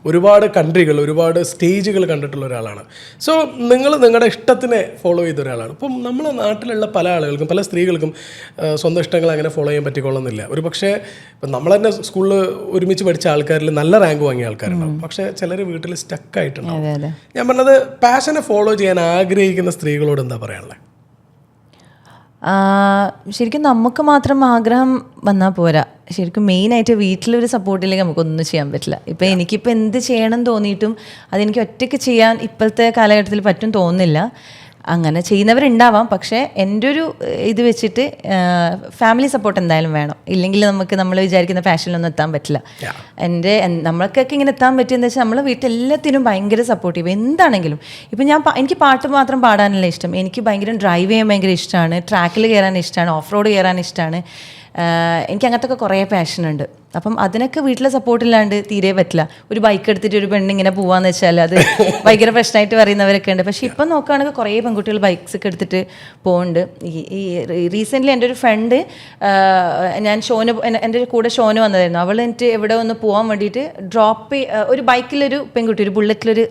ഒരുപാട് കൺട്രികൾ, ഒരുപാട് സ്റ്റേജുകൾ കണ്ടിട്ടുള്ള ഒരാളാണ്. സോ നിങ്ങൾ നിങ്ങളുടെ ഇഷ്ടത്തിനെ ഫോളോ ചെയ്ത ഒരാളാണ്. ഇപ്പം നമ്മളെ നാട്ടിലുള്ള പല ആളുകൾക്കും, പല സ്ത്രീകൾക്കും സ്വന്തം ഇഷ്ടങ്ങൾ അങ്ങനെ ഫോളോ ചെയ്യാൻ പറ്റിക്കൊള്ളുന്നില്ല. ഒരു പക്ഷേ ഇപ്പം നമ്മൾ തന്നെ സ്കൂളിൽ ഒരുമിച്ച് പഠിച്ച ആൾക്കാരിൽ നല്ല റാങ്ക് വാങ്ങിയ ആൾക്കാരുണ്ടാവും, പക്ഷേ ചിലർ വീട്ടിൽ സ്റ്റക്കായിട്ടുണ്ടാവും. ഞാൻ പറഞ്ഞത് പാഷനെ ഫോളോ ചെയ്യാൻ ആഗ്രഹിക്കുന്ന സ്ത്രീകളോട് എന്താ പറയാനുള്ളത്? ശരിക്കും നമുക്ക് മാത്രം ആഗ്രഹം വന്നാൽ പോരാ, ശരിക്കും മെയിനായിട്ട് വീട്ടിലൊരു സപ്പോർട്ടില്ലെങ്കിൽ നമുക്കൊന്നും ചെയ്യാൻ പറ്റില്ല. ഇപ്പം എനിക്കിപ്പോൾ എന്ത് ചെയ്യണം തോന്നിയിട്ടും അതെനിക്ക് ഒറ്റയ്ക്ക് ചെയ്യാൻ ഇപ്പോഴത്തെ കാലഘട്ടത്തിൽ പറ്റും തോന്നുന്നില്ല. അങ്ങനെ ചെയ്യുന്നവരുണ്ടാവാം, പക്ഷേ എൻ്റെ ഒരു ഇത് വെച്ചിട്ട് ഫാമിലി സപ്പോർട്ട് എന്തായാലും വേണം. ഇല്ലെങ്കിൽ നമുക്ക് നമ്മൾ വിചാരിക്കുന്ന പാഷനിലൊന്നും എത്താൻ പറ്റില്ല. നമ്മൾക്കൊക്കെ ഇങ്ങനെ എത്താൻ പറ്റുമെന്ന് വെച്ചാൽ നമ്മളെ വീട്ടിലെല്ലാത്തിനും ഭയങ്കര സപ്പോർട്ടീവ് എന്താണെങ്കിലും. ഇപ്പം എനിക്ക് പാട്ട് മാത്രം പാടാനല്ല ഇഷ്ടം, എനിക്ക് ഭയങ്കര ഡ്രൈവ് ചെയ്യാൻ ഭയങ്കര ഇഷ്ടമാണ്, ട്രാക്കിൽ കയറാൻ ഇഷ്ടമാണ്, ഓഫ് റോഡ് കയറാൻ ഇഷ്ടമാണ്. എനിക്ക് അങ്ങനത്തെ കുറേ പാഷനുണ്ട്. അപ്പം അതിനൊക്കെ വീട്ടിലെ സപ്പോർട്ടില്ലാണ്ട് തീരെ പറ്റില്ല. ഒരു ബൈക്ക് എടുത്തിട്ട് ഒരു പെണ്ണിങ്ങനെ പോവാന്ന് വെച്ചാൽ അത് ഭയങ്കര പ്രശ്നമായിട്ട് പറയുന്നവരൊക്കെ ഉണ്ട്. പക്ഷേ ഇപ്പം നോക്കുകയാണെങ്കിൽ കുറേ പെൺകുട്ടികൾ ബൈക്സ് ഒക്കെ എടുത്തിട്ട് പോകുന്നുണ്ട്. ഈ റീസെൻ്റ്ലി എൻ്റെ ഒരു ഫ്രണ്ട്, ഞാൻ എൻ്റെ കൂടെ ഷോന് വന്നതായിരുന്നു. അവൾ എന്നിട്ട് എവിടെ ഒന്ന് പോകാൻ വേണ്ടിയിട്ട് ഒരു ബൈക്കിലൊരു പെൺകുട്ടി, ഒരു ബുള്ളറ്റിലൊരു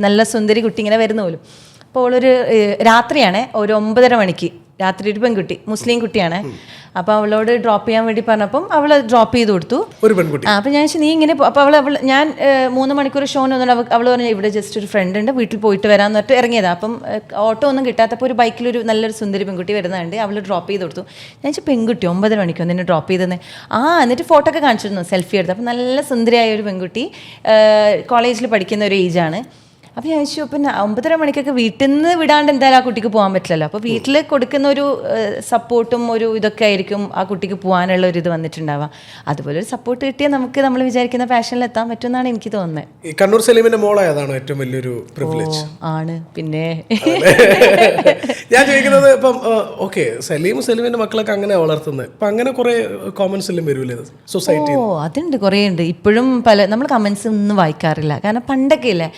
നല്ല സുന്ദരി കുട്ടി ഇങ്ങനെ വരുന്ന പോലും. അപ്പോൾ അവളൊരു രാത്രിയാണ്, ഒരു 9:30 മണിക്ക് രാത്രി, ഒരു പെൺകുട്ടി, മുസ്ലിം കുട്ടിയാണ്. അപ്പോൾ അവളോട് ഡ്രോപ്പ് ചെയ്യാൻ വേണ്ടി പറഞ്ഞപ്പം അവൾ ഡ്രോപ്പ് ചെയ്ത് കൊടുത്തു, ഒരു പെൺകുട്ടി. അപ്പോൾ ഞാൻ നീ ഇങ്ങനെ, അപ്പോൾ ഞാൻ 3 മണിക്കൂർ ഷോന് വന്നിട്ട് അവൾ പറഞ്ഞു ഇവിടെ ജസ്റ്റ് ഒരു ഫ്രണ്ട് ഉണ്ട്, വീട്ടിൽ പോയിട്ട് വരാമെന്ന് പറഞ്ഞിട്ട് ഇറങ്ങിയതാണ്. അപ്പം ഓട്ടോ ഒന്നും കിട്ടാത്തപ്പോൾ ഒരു ബൈക്കിലൊരു നല്ലൊരു സുന്ദരി പെൺകുട്ടി വരുന്നുണ്ട്, അവൾ ഡ്രോപ്പ് ചെയ്ത് കൊടുത്തു. ഞാൻ വെച്ചാൽ പെൺകുട്ടി 9:30 മണിക്കോ നിന്നെ ഡ്രോപ്പ് ചെയ്തെന്ന്. എന്നിട്ട് ഫോട്ടോ ഒക്കെ കാണിച്ചിരുന്നു, സെൽഫി എടുത്ത്. അപ്പം നല്ല സുന്ദരിയായ ഒരു പെൺകുട്ടി, കോളേജിൽ പഠിക്കുന്ന ഒരു ഏജാണ്. അപ്പോൾ ഞാൻ ചോദിച്ചു, പിന്നെ 9:30 മണിക്കൊക്കെ വീട്ടിൽ നിന്ന് വിടാണ്ട് എന്തായാലും ആ കുട്ടിക്ക് പോകാൻ പറ്റില്ലല്ലോ. അപ്പോൾ വീട്ടിൽ കൊടുക്കുന്ന ഒരു സപ്പോർട്ടും ഒരു ഇതൊക്കെ ആയിരിക്കും ആ കുട്ടിക്ക് പോകാനുള്ള ഒരു ഇത് വന്നിട്ടുണ്ടാവുക. അതുപോലെ ഒരു സപ്പോർട്ട് കിട്ടിയാൽ നമുക്ക് നമ്മൾ വിചാരിക്കുന്ന പാഷനിൽ എത്താൻ പറ്റുമെന്നാണ് എനിക്ക് തോന്നുന്നത്. ഈ കണ്ണൂർ സലീമിന്റെ മോളായതാണോ ഏറ്റവും വലിയൊരു പ്രിവിലേജ്? ആണ്, പിന്നെ ഞാൻ ചോദിക്കുന്നത് ഇപ്പം ഓക്കെ, സലീമിന്റെ മക്കളൊക്കെ അങ്ങനെ വളർത്തുന്നത്, ഇപ്പം അങ്ങനെ കുറെ കോമൻസ് എല്ലാം വരൂലേ സൊസൈറ്റി? അതുണ്ട്, കുറേ ഉണ്ട്. ഇപ്പോഴും നമ്മൾ കമൻസ് ഒന്നും വായിക്കാറില്ല. കാരണം പണ്ടൊക്കെ ഇല്ലേ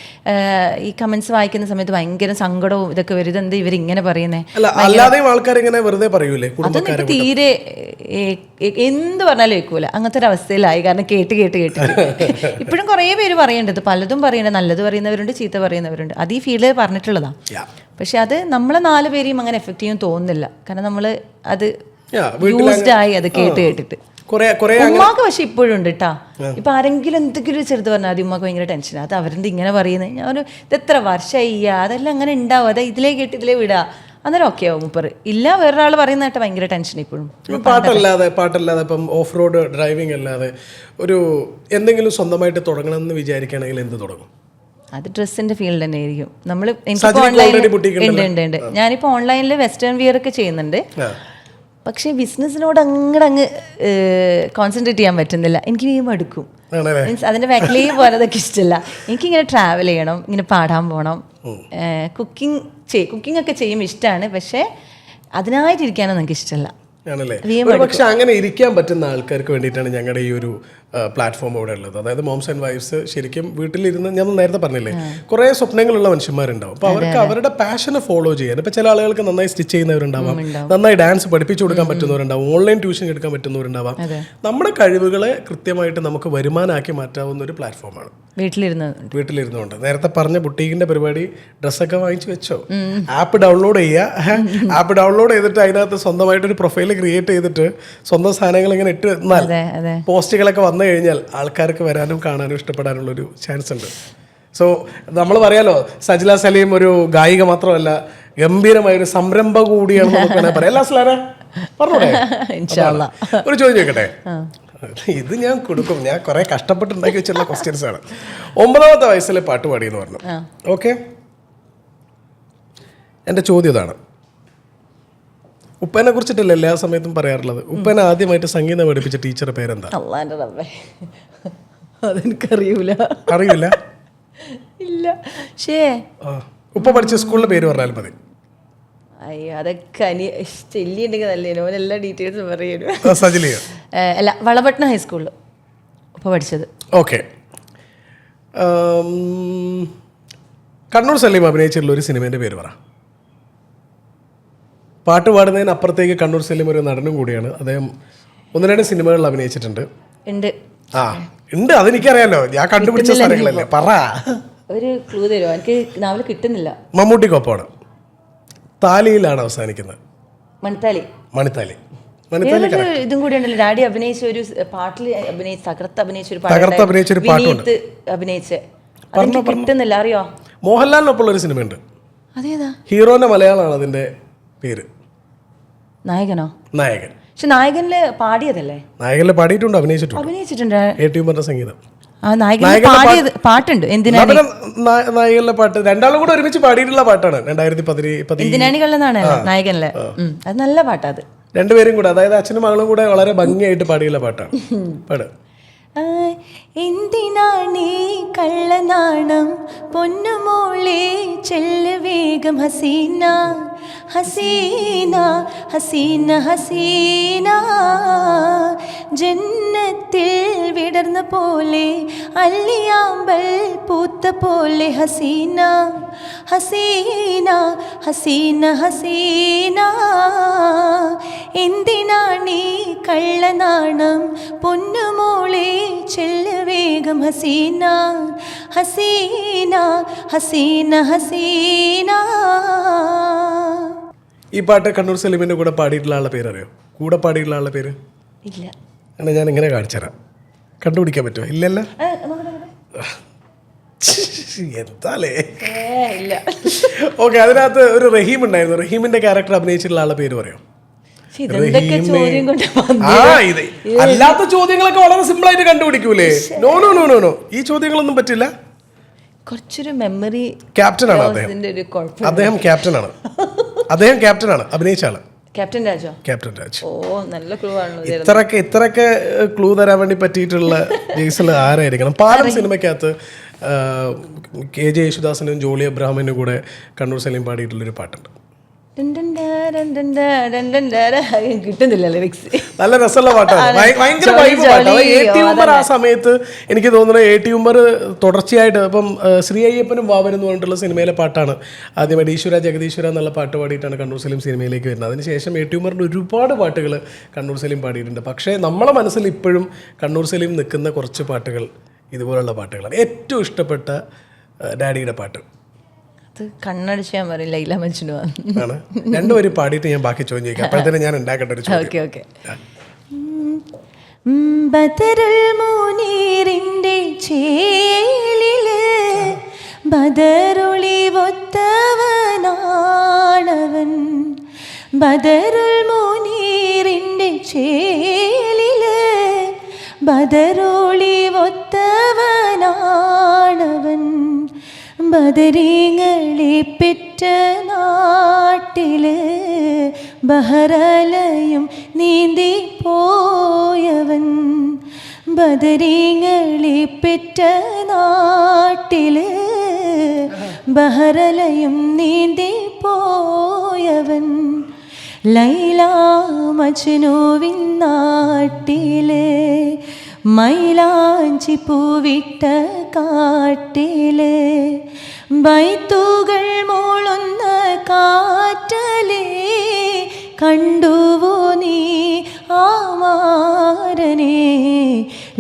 ഈ കമന്റ്സ് വായിക്കുന്ന സമയത്ത് ഭയങ്കര സങ്കടവും ഇതൊക്കെ വരും, ഇതെന്ത് ഇവരിങ്ങനെ പറയുന്നേ. അതൊന്നും ഇപ്പൊ തീരെ എന്ത് പറഞ്ഞാലും കേൾക്കൂല, അങ്ങനത്തെ ഒരു അവസ്ഥയിലായി. കാരണം കേട്ട് ഇപ്പോഴും കുറേ പേര് പറയേണ്ടത്, പലതും പറയേണ്ടത്, നല്ലത് പറയുന്നവരുണ്ട്, ചീത്ത പറയുന്നവരുണ്ട്. അത് ഈ ഫീൽഡിൽ പറഞ്ഞിട്ടുള്ളതാ. പക്ഷെ അത് നമ്മളെ 4 പേരെയും അങ്ങനെ എഫക്ട് ചെയ്യും തോന്നുന്നില്ല. കാരണം നമ്മൾ അത് യൂസ്ഡ് ആയി അത് കേട്ടിട്ട്. ഉമ്മാക്ക് പക്ഷെ ഇപ്പോഴും ഉണ്ട് കേട്ടാ. ഇപ്പൊ ആരെങ്കിലും എന്തെങ്കിലും ചെറുത് പറഞ്ഞാൽ അത് ഉമ്മാക്ക് ഭയങ്കര ടെൻഷൻ. അത് അവരുടെ ഇങ്ങനെ പറയുന്നത്, ഞാൻ ഇത് എത്ര വർഷമായി, അതെല്ലാം അങ്ങനെ ഉണ്ടാവും, അതെ ഇതിലേ കേട്ട് ഇതിലേ വിടാ, അന്നേരം ഓക്കെ ആവും. മുപ്പറ് ഇല്ല, വേറൊരാൾ പറയുന്ന കേട്ട ഭയങ്കര ടെൻഷൻ ഇപ്പോഴും. പാട്ടല്ലാതെ ഇപ്പം ഓഫ് റോഡ് ഡ്രൈവിംഗ് അല്ലാതെ ഒരു എന്തെങ്കിലും സ്വന്തമായിട്ട് തുടങ്ങണം എന്ന് വിചാരിക്കുകയാണെങ്കിൽ എന്ത് തുടങ്ങും? അത് ഡ്രസ്സിന്റെ ഫീൽഡ് തന്നെ ആയിരിക്കും. നമ്മൾ ഉണ്ട്. ഞാനിപ്പോൾ ഓൺലൈനിൽ വെസ്റ്റേൺ വിയർ ഒക്കെ ചെയ്യുന്നുണ്ട്. പക്ഷേ ബിസിനസ്സിനോട് അങ്ങ് കോൺസെൻട്രേറ്റ് ചെയ്യാൻ പറ്റുന്നില്ല. എനിക്ക് മടുക്കും. മീൻസ് അതിൻ്റെ ബാക്കിലേക്ക് പോകാനതൊക്കെ ഇഷ്ടമല്ല. എനിക്കിങ്ങനെ ട്രാവൽ ചെയ്യണം, ഇങ്ങനെ പാടാൻ പോകണം, കുക്കിംഗ് ഒക്കെ ചെയ്യും, ഇഷ്ടമാണ്. പക്ഷേ അതിനായിട്ടിരിക്കാനൊന്നും എനിക്ക് ഇഷ്ടമല്ല. ആണല്ലേ? പക്ഷെ അങ്ങനെ ഇരിക്കാൻ പറ്റുന്ന ആൾക്കാർക്ക് വേണ്ടിയിട്ടാണ് ഞങ്ങളുടെ ഈ ഒരു പ്ലാറ്റ്ഫോം ഇവിടെ ഉള്ളത്. അതായത് മോംസ് ആൻഡ് വൈഫ്സ് ശരിക്കും വീട്ടിലിരുന്ന്, ഞാൻ നേരത്തെ പറഞ്ഞില്ലേ, കുറേ സ്വപ്നങ്ങളുള്ള മനുഷ്യന്മാരുണ്ടാവും. അപ്പോൾ അവർക്ക് അവരുടെ പാഷനെ ഫോളോ ചെയ്യാൻ, ഇപ്പോൾ ചില ആളുകൾക്ക് നന്നായി സ്റ്റിച്ച് ചെയ്യുന്നവരുണ്ടാവാം, നന്നായി ഡാൻസ് പഠിപ്പിച്ചു കൊടുക്കാൻ പറ്റുന്നവരുണ്ടാവും, ഓൺലൈൻ ട്യൂഷൻ എടുക്കാൻ പറ്റുന്നവരുണ്ടാവാം. നമ്മുടെ കഴിവുകളെ കൃത്യമായിട്ട് നമുക്ക് വരുമാനമാക്കി മാറ്റാവുന്ന ഒരു പ്ലാറ്റ്ഫോമാണ് വീട്ടിലിരുന്നുകൊണ്ട്. നേരത്തെ പറഞ്ഞ ബുട്ടീക്കിന്റെ പരിപാടി, ഡ്രസ്സൊക്കെ വാങ്ങിച്ചു വെച്ചോ, ആപ്പ് ഡൗൺലോഡ് ചെയ്യുക. ആപ്പ് ഡൗൺലോഡ് ചെയ്തിട്ട് അതിനകത്ത് സ്വന്തമായിട്ടൊരു പ്രൊഫൈൽ ക്രിയേറ്റ് ചെയ്തിട്ട് സ്വന്തം സാധനങ്ങൾ ഇങ്ങനെ ഇട്ട് എന്നാൽ പോസ്റ്റുകളൊക്കെ വന്നു കഴിഞ്ഞാൽ ആൾക്കാർക്ക് വരാനും കാണാനും ഇഷ്ടപ്പെടാനുള്ളൊരു ചാൻസ് ഉണ്ട്. സോ നമ്മൾ പറയാലോ, സജില സലീം ഒരു ഗായിക മാത്രമല്ല, ഗംഭീരമായൊരു സംരംഭം കൂടിയാണെന്ന് നമുക്ക് വേണമെങ്കിൽ പറയാം. എല്ലാ സ്ലാര പറഞ്ഞോട്ടെ. ഒരു ചോദ്യം ചോദിക്കട്ടെ, ഇത് ഞാൻ കൊടുക്കും, ഞാൻ കുറെ കഷ്ടപ്പെട്ടുണ്ടാക്കി വെച്ചുള്ള ക്വസ്റ്റ്യൻസ് ആണ്. 9ാമത്തെ വയസ്സിൽ പാട്ട് പാടിയെന്ന് പറഞ്ഞു. ഓക്കെ, എൻ്റെ ചോദ്യം ഇതാണ്. ഉപ്പനെ കുറിച്ചിട്ടല്ല എല്ലാ സമയത്തും പറയാറുള്ളത്. ഉപ്പനെ ആദ്യമായിട്ട് സംഗീതം പഠിപ്പിച്ച ടീച്ചറുടെ പേരെന്താ? അതെനിക്കറിയൂല. അറിയില്ല? ഇല്ല. ഉപ്പ പഠിച്ച സ്കൂളിന്റെ പേര് പറഞ്ഞാലും മതി. അയ്യോ, അതൊക്കെ ചെല്ലിയുണ്ടെങ്കിൽ നല്ലേനോ, എല്ലാ ഡീറ്റെയിൽസും പറയൂ. സജിലിയോ? അല്ല, വളപട്ടണം ഹൈസ്കൂളിൽ ഉപ്പ പഠിച്ചത്. ഓക്കെ. കണ്ണൂർ സലീം അഭിനയിച്ചിട്ടുള്ള ഒരു സിനിമേന്റെ പേര് പറ. പാട്ട് പാടുന്നതിന് അപ്പുറത്തേക്ക് കണ്ണൂർ സലീം ഒരു നടനും കൂടിയാണ്. അദ്ദേഹം 1-2 സിനിമകളിൽ അഭിനയിച്ചിട്ടുണ്ട്. ഉണ്ട്, അതെനിക്കറിയാലോ, ഞാൻ കണ്ടുപിടിച്ച സ്ഥലങ്ങളല്ലേ. പറ, ഒരു ക്ലൂ തരുമോ? എനിക്ക് നാവിൽ കിട്ടുന്നില്ല. മമ്മൂട്ടിക്കൊപ്പമാണ്. താലിയിലാണ് അവസാനിക്കുന്നത്. മണിത്താലി. ഇതും കൂടി ഉണ്ടല്ലോ, ഡാഡി അഭിനയിച്ച ഒരു പാട്ടിൽ തകർത്ത് അഭിനയിച്ച ഒരു പാട്ടുണ്ട്. കിട്ടുന്നില്ല, അറിയോ? മോഹൻലാലിനൊപ്പമുള്ള ഒരു സിനിമയുണ്ട്. അതേതാ? ഹീറോന്റെ മലയാളമാണ് അതിന്റെ പേര്. നായകൻ. പക്ഷെ നായകനില് പാടിയതല്ലേ? നായകനിൽ പാടിയിട്ടുണ്ട്, അഭിനയിച്ചിട്ടുണ്ട്. അഭിനയിച്ചിട്ടുണ്ട്. എ ട്യൂമറിന്റെ സംഗീതം. ആ നായകനിൽ പാടിയത് പാട്ടുണ്ട്. എന്തിനാണ് നായകനിലെ പാട്ട് രണ്ടാളും കൂടെ ഒരുമിച്ച് പാടിയിട്ടുള്ള പാട്ടാണ് 2010. എന്തിനാണികളെന്നാണ് നായകനിലെ. അത് നല്ല പാട്ടാ. അത് രണ്ടുപേരും കൂടെ, അതായത് അച്ഛനും മകളും കൂടെ വളരെ ഭംഗിയായിട്ട് പാടിയുള്ള പാട്ടാണ്. പാട്. എന്തിനാണീ കള്ളനാണം പൊന്നുമോളെ ചെല്ല് വേഗം ഹസീന ഹസീന ഹസീന ഹസീന ജന്നത്തിൽ വിടർന്ന പോലെ അല്ലിയാമ്പൽ പൂത്ത പോലെ ഹസീന ഹസീന ഹസീന ഹസീന എന്തിനാണീ കള്ളനാണം പൊന്നുമോളെ ചെല്ല് വേഗം ഹസീന ഹസീന ഹസീന ഹസീന. ഈ പാട്ട് കണ്ണൂർ സലീമിന്റെ കൂടെ പാടിയിട്ടുള്ള ആളുടെ പേര് അറിയോ? കൂടെ പാടിയിട്ടുള്ള ആളുടെ പേര് ഇല്ല. എന്നാ ഞാൻ ഇങ്ങനെ കാണിച്ചുതരാം, കണ്ടുപിടിക്കാൻ പറ്റുമോ? ഇല്ലല്ല, എന്താലേ. ഓക്കെ, അതിനകത്ത് ഒരു റഹീം ഉണ്ടായിരുന്നു. റഹീമിന്റെ ക്യാരക്ടർ അഭിനയിച്ചിട്ടുള്ള ആളുടെ പേര് പറയോ? അല്ലാത്ത ചോദ്യങ്ങളൊക്കെ വളരെ സിമ്പിൾ ആയിട്ട് കണ്ടുപിടിക്കൂലേ? No no no no no, ഈ ചോദ്യങ്ങളൊന്നും പറ്റില്ല. കുറച്ചൊരു മെമ്മറി. ക്യാപ്റ്റനാണ് അദ്ദേഹം. അദ്ദേഹം ക്യാപ്റ്റനാണ്. അദ്ദേഹം ക്യാപ്റ്റനാണ്, അഭിനയിച്ച ആള്. ക്യാപ്റ്റൻ രാജോ? ക്യാപ്റ്റൻ രാജ്. ഓ, നല്ല ക്ലൂ ആണല്ലോ. ഇത്രയൊക്കെ ക്ലൂ തരാൻ വേണ്ടി പറ്റിയിട്ടുള്ള ജേസിൽ ആരായിരിക്കണം? പാലം സിനിമയ്ക്കകത്ത് KJ യേശുദാസിനും ജോളി അബ്രഹാമിനും കൂടെ കണ്ണൂർ സലീം പാടിയിട്ടുള്ളൊരു പാട്ടുണ്ട്. കിട്ടുന്നില്ല ലിറിക്സ്. നല്ല രസമുള്ള പാട്ടാണ്, ഭയങ്കര വൈബ് പാട്ടാണ്. എ ട്യൂമർ ആ സമയത്ത് എനിക്ക് തോന്നുന്നത് എ ട്യൂമർ തുടർച്ചയായിട്ട് ഇപ്പം ശ്രീ അയ്യപ്പനും വാവനും എന്ന് പറഞ്ഞിട്ടുള്ള സിനിമയിലെ പാട്ടാണ് ആദ്യമായിട്ട് ഈശ്വര ജഗദീശ്വര എന്നുള്ള പാട്ട് പാടിയിട്ടാണ് കണ്ണൂർ സലീം സിനിമയിലേക്ക് വരുന്നത്. അതിനുശേഷം എ ട്യൂമറിൻ്റെ ഒരുപാട് പാട്ടുകൾ കണ്ണൂർ സലീം പാടിയിട്ടുണ്ട്. പക്ഷേ നമ്മളെ മനസ്സിൽ ഇപ്പോഴും കണ്ണൂർ സലീം നിൽക്കുന്ന കുറച്ച് പാട്ടുകൾ ഇതുപോലുള്ള പാട്ടുകളാണ്. ഏറ്റവും ഇഷ്ടപ്പെട്ട ഡാഡിയുടെ പാട്ട് അത് കണ്ണടിച്ച് ഞാൻ പറയും ലൈല മജ്നു ആണ്. രണ്ടുപേരും പാടിയിട്ട് ഞാൻ ബാക്കി ചോദ്യം ചോദിക്കാം. അപ്പോഴത്തേനും ഞാൻ ഉണ്ടാക്കേണ്ട ഒരു ചോദ്യം. Okay okay. ബദറുൽ മുനീറിന്റെ ചേലില് ബദറുളി ഒത്തവനാണവൻ. ബദറുൽ മുനീറിന്റെ ചേലില് ബദറുളി ഒത്തവനാണവൻ. ബദരീങ്ങളെ പെറ്റ നാട്ടില് ബഹറലയും നീന്തി പോയവൻ. ബദരീങ്ങളെ പെറ്റ നാട്ടില് ബഹറലയും നീന്തി പോയവൻ. ലൈല മജ്നുവിൻ നാട്ടില് മൈലാഞ്ചി പൂവിട്ട കാട്ടില് ബൈത്തുകൾ മൂളുന്ന കാറ്റലേ കണ്ടുവോ നീ ആമാരനെ.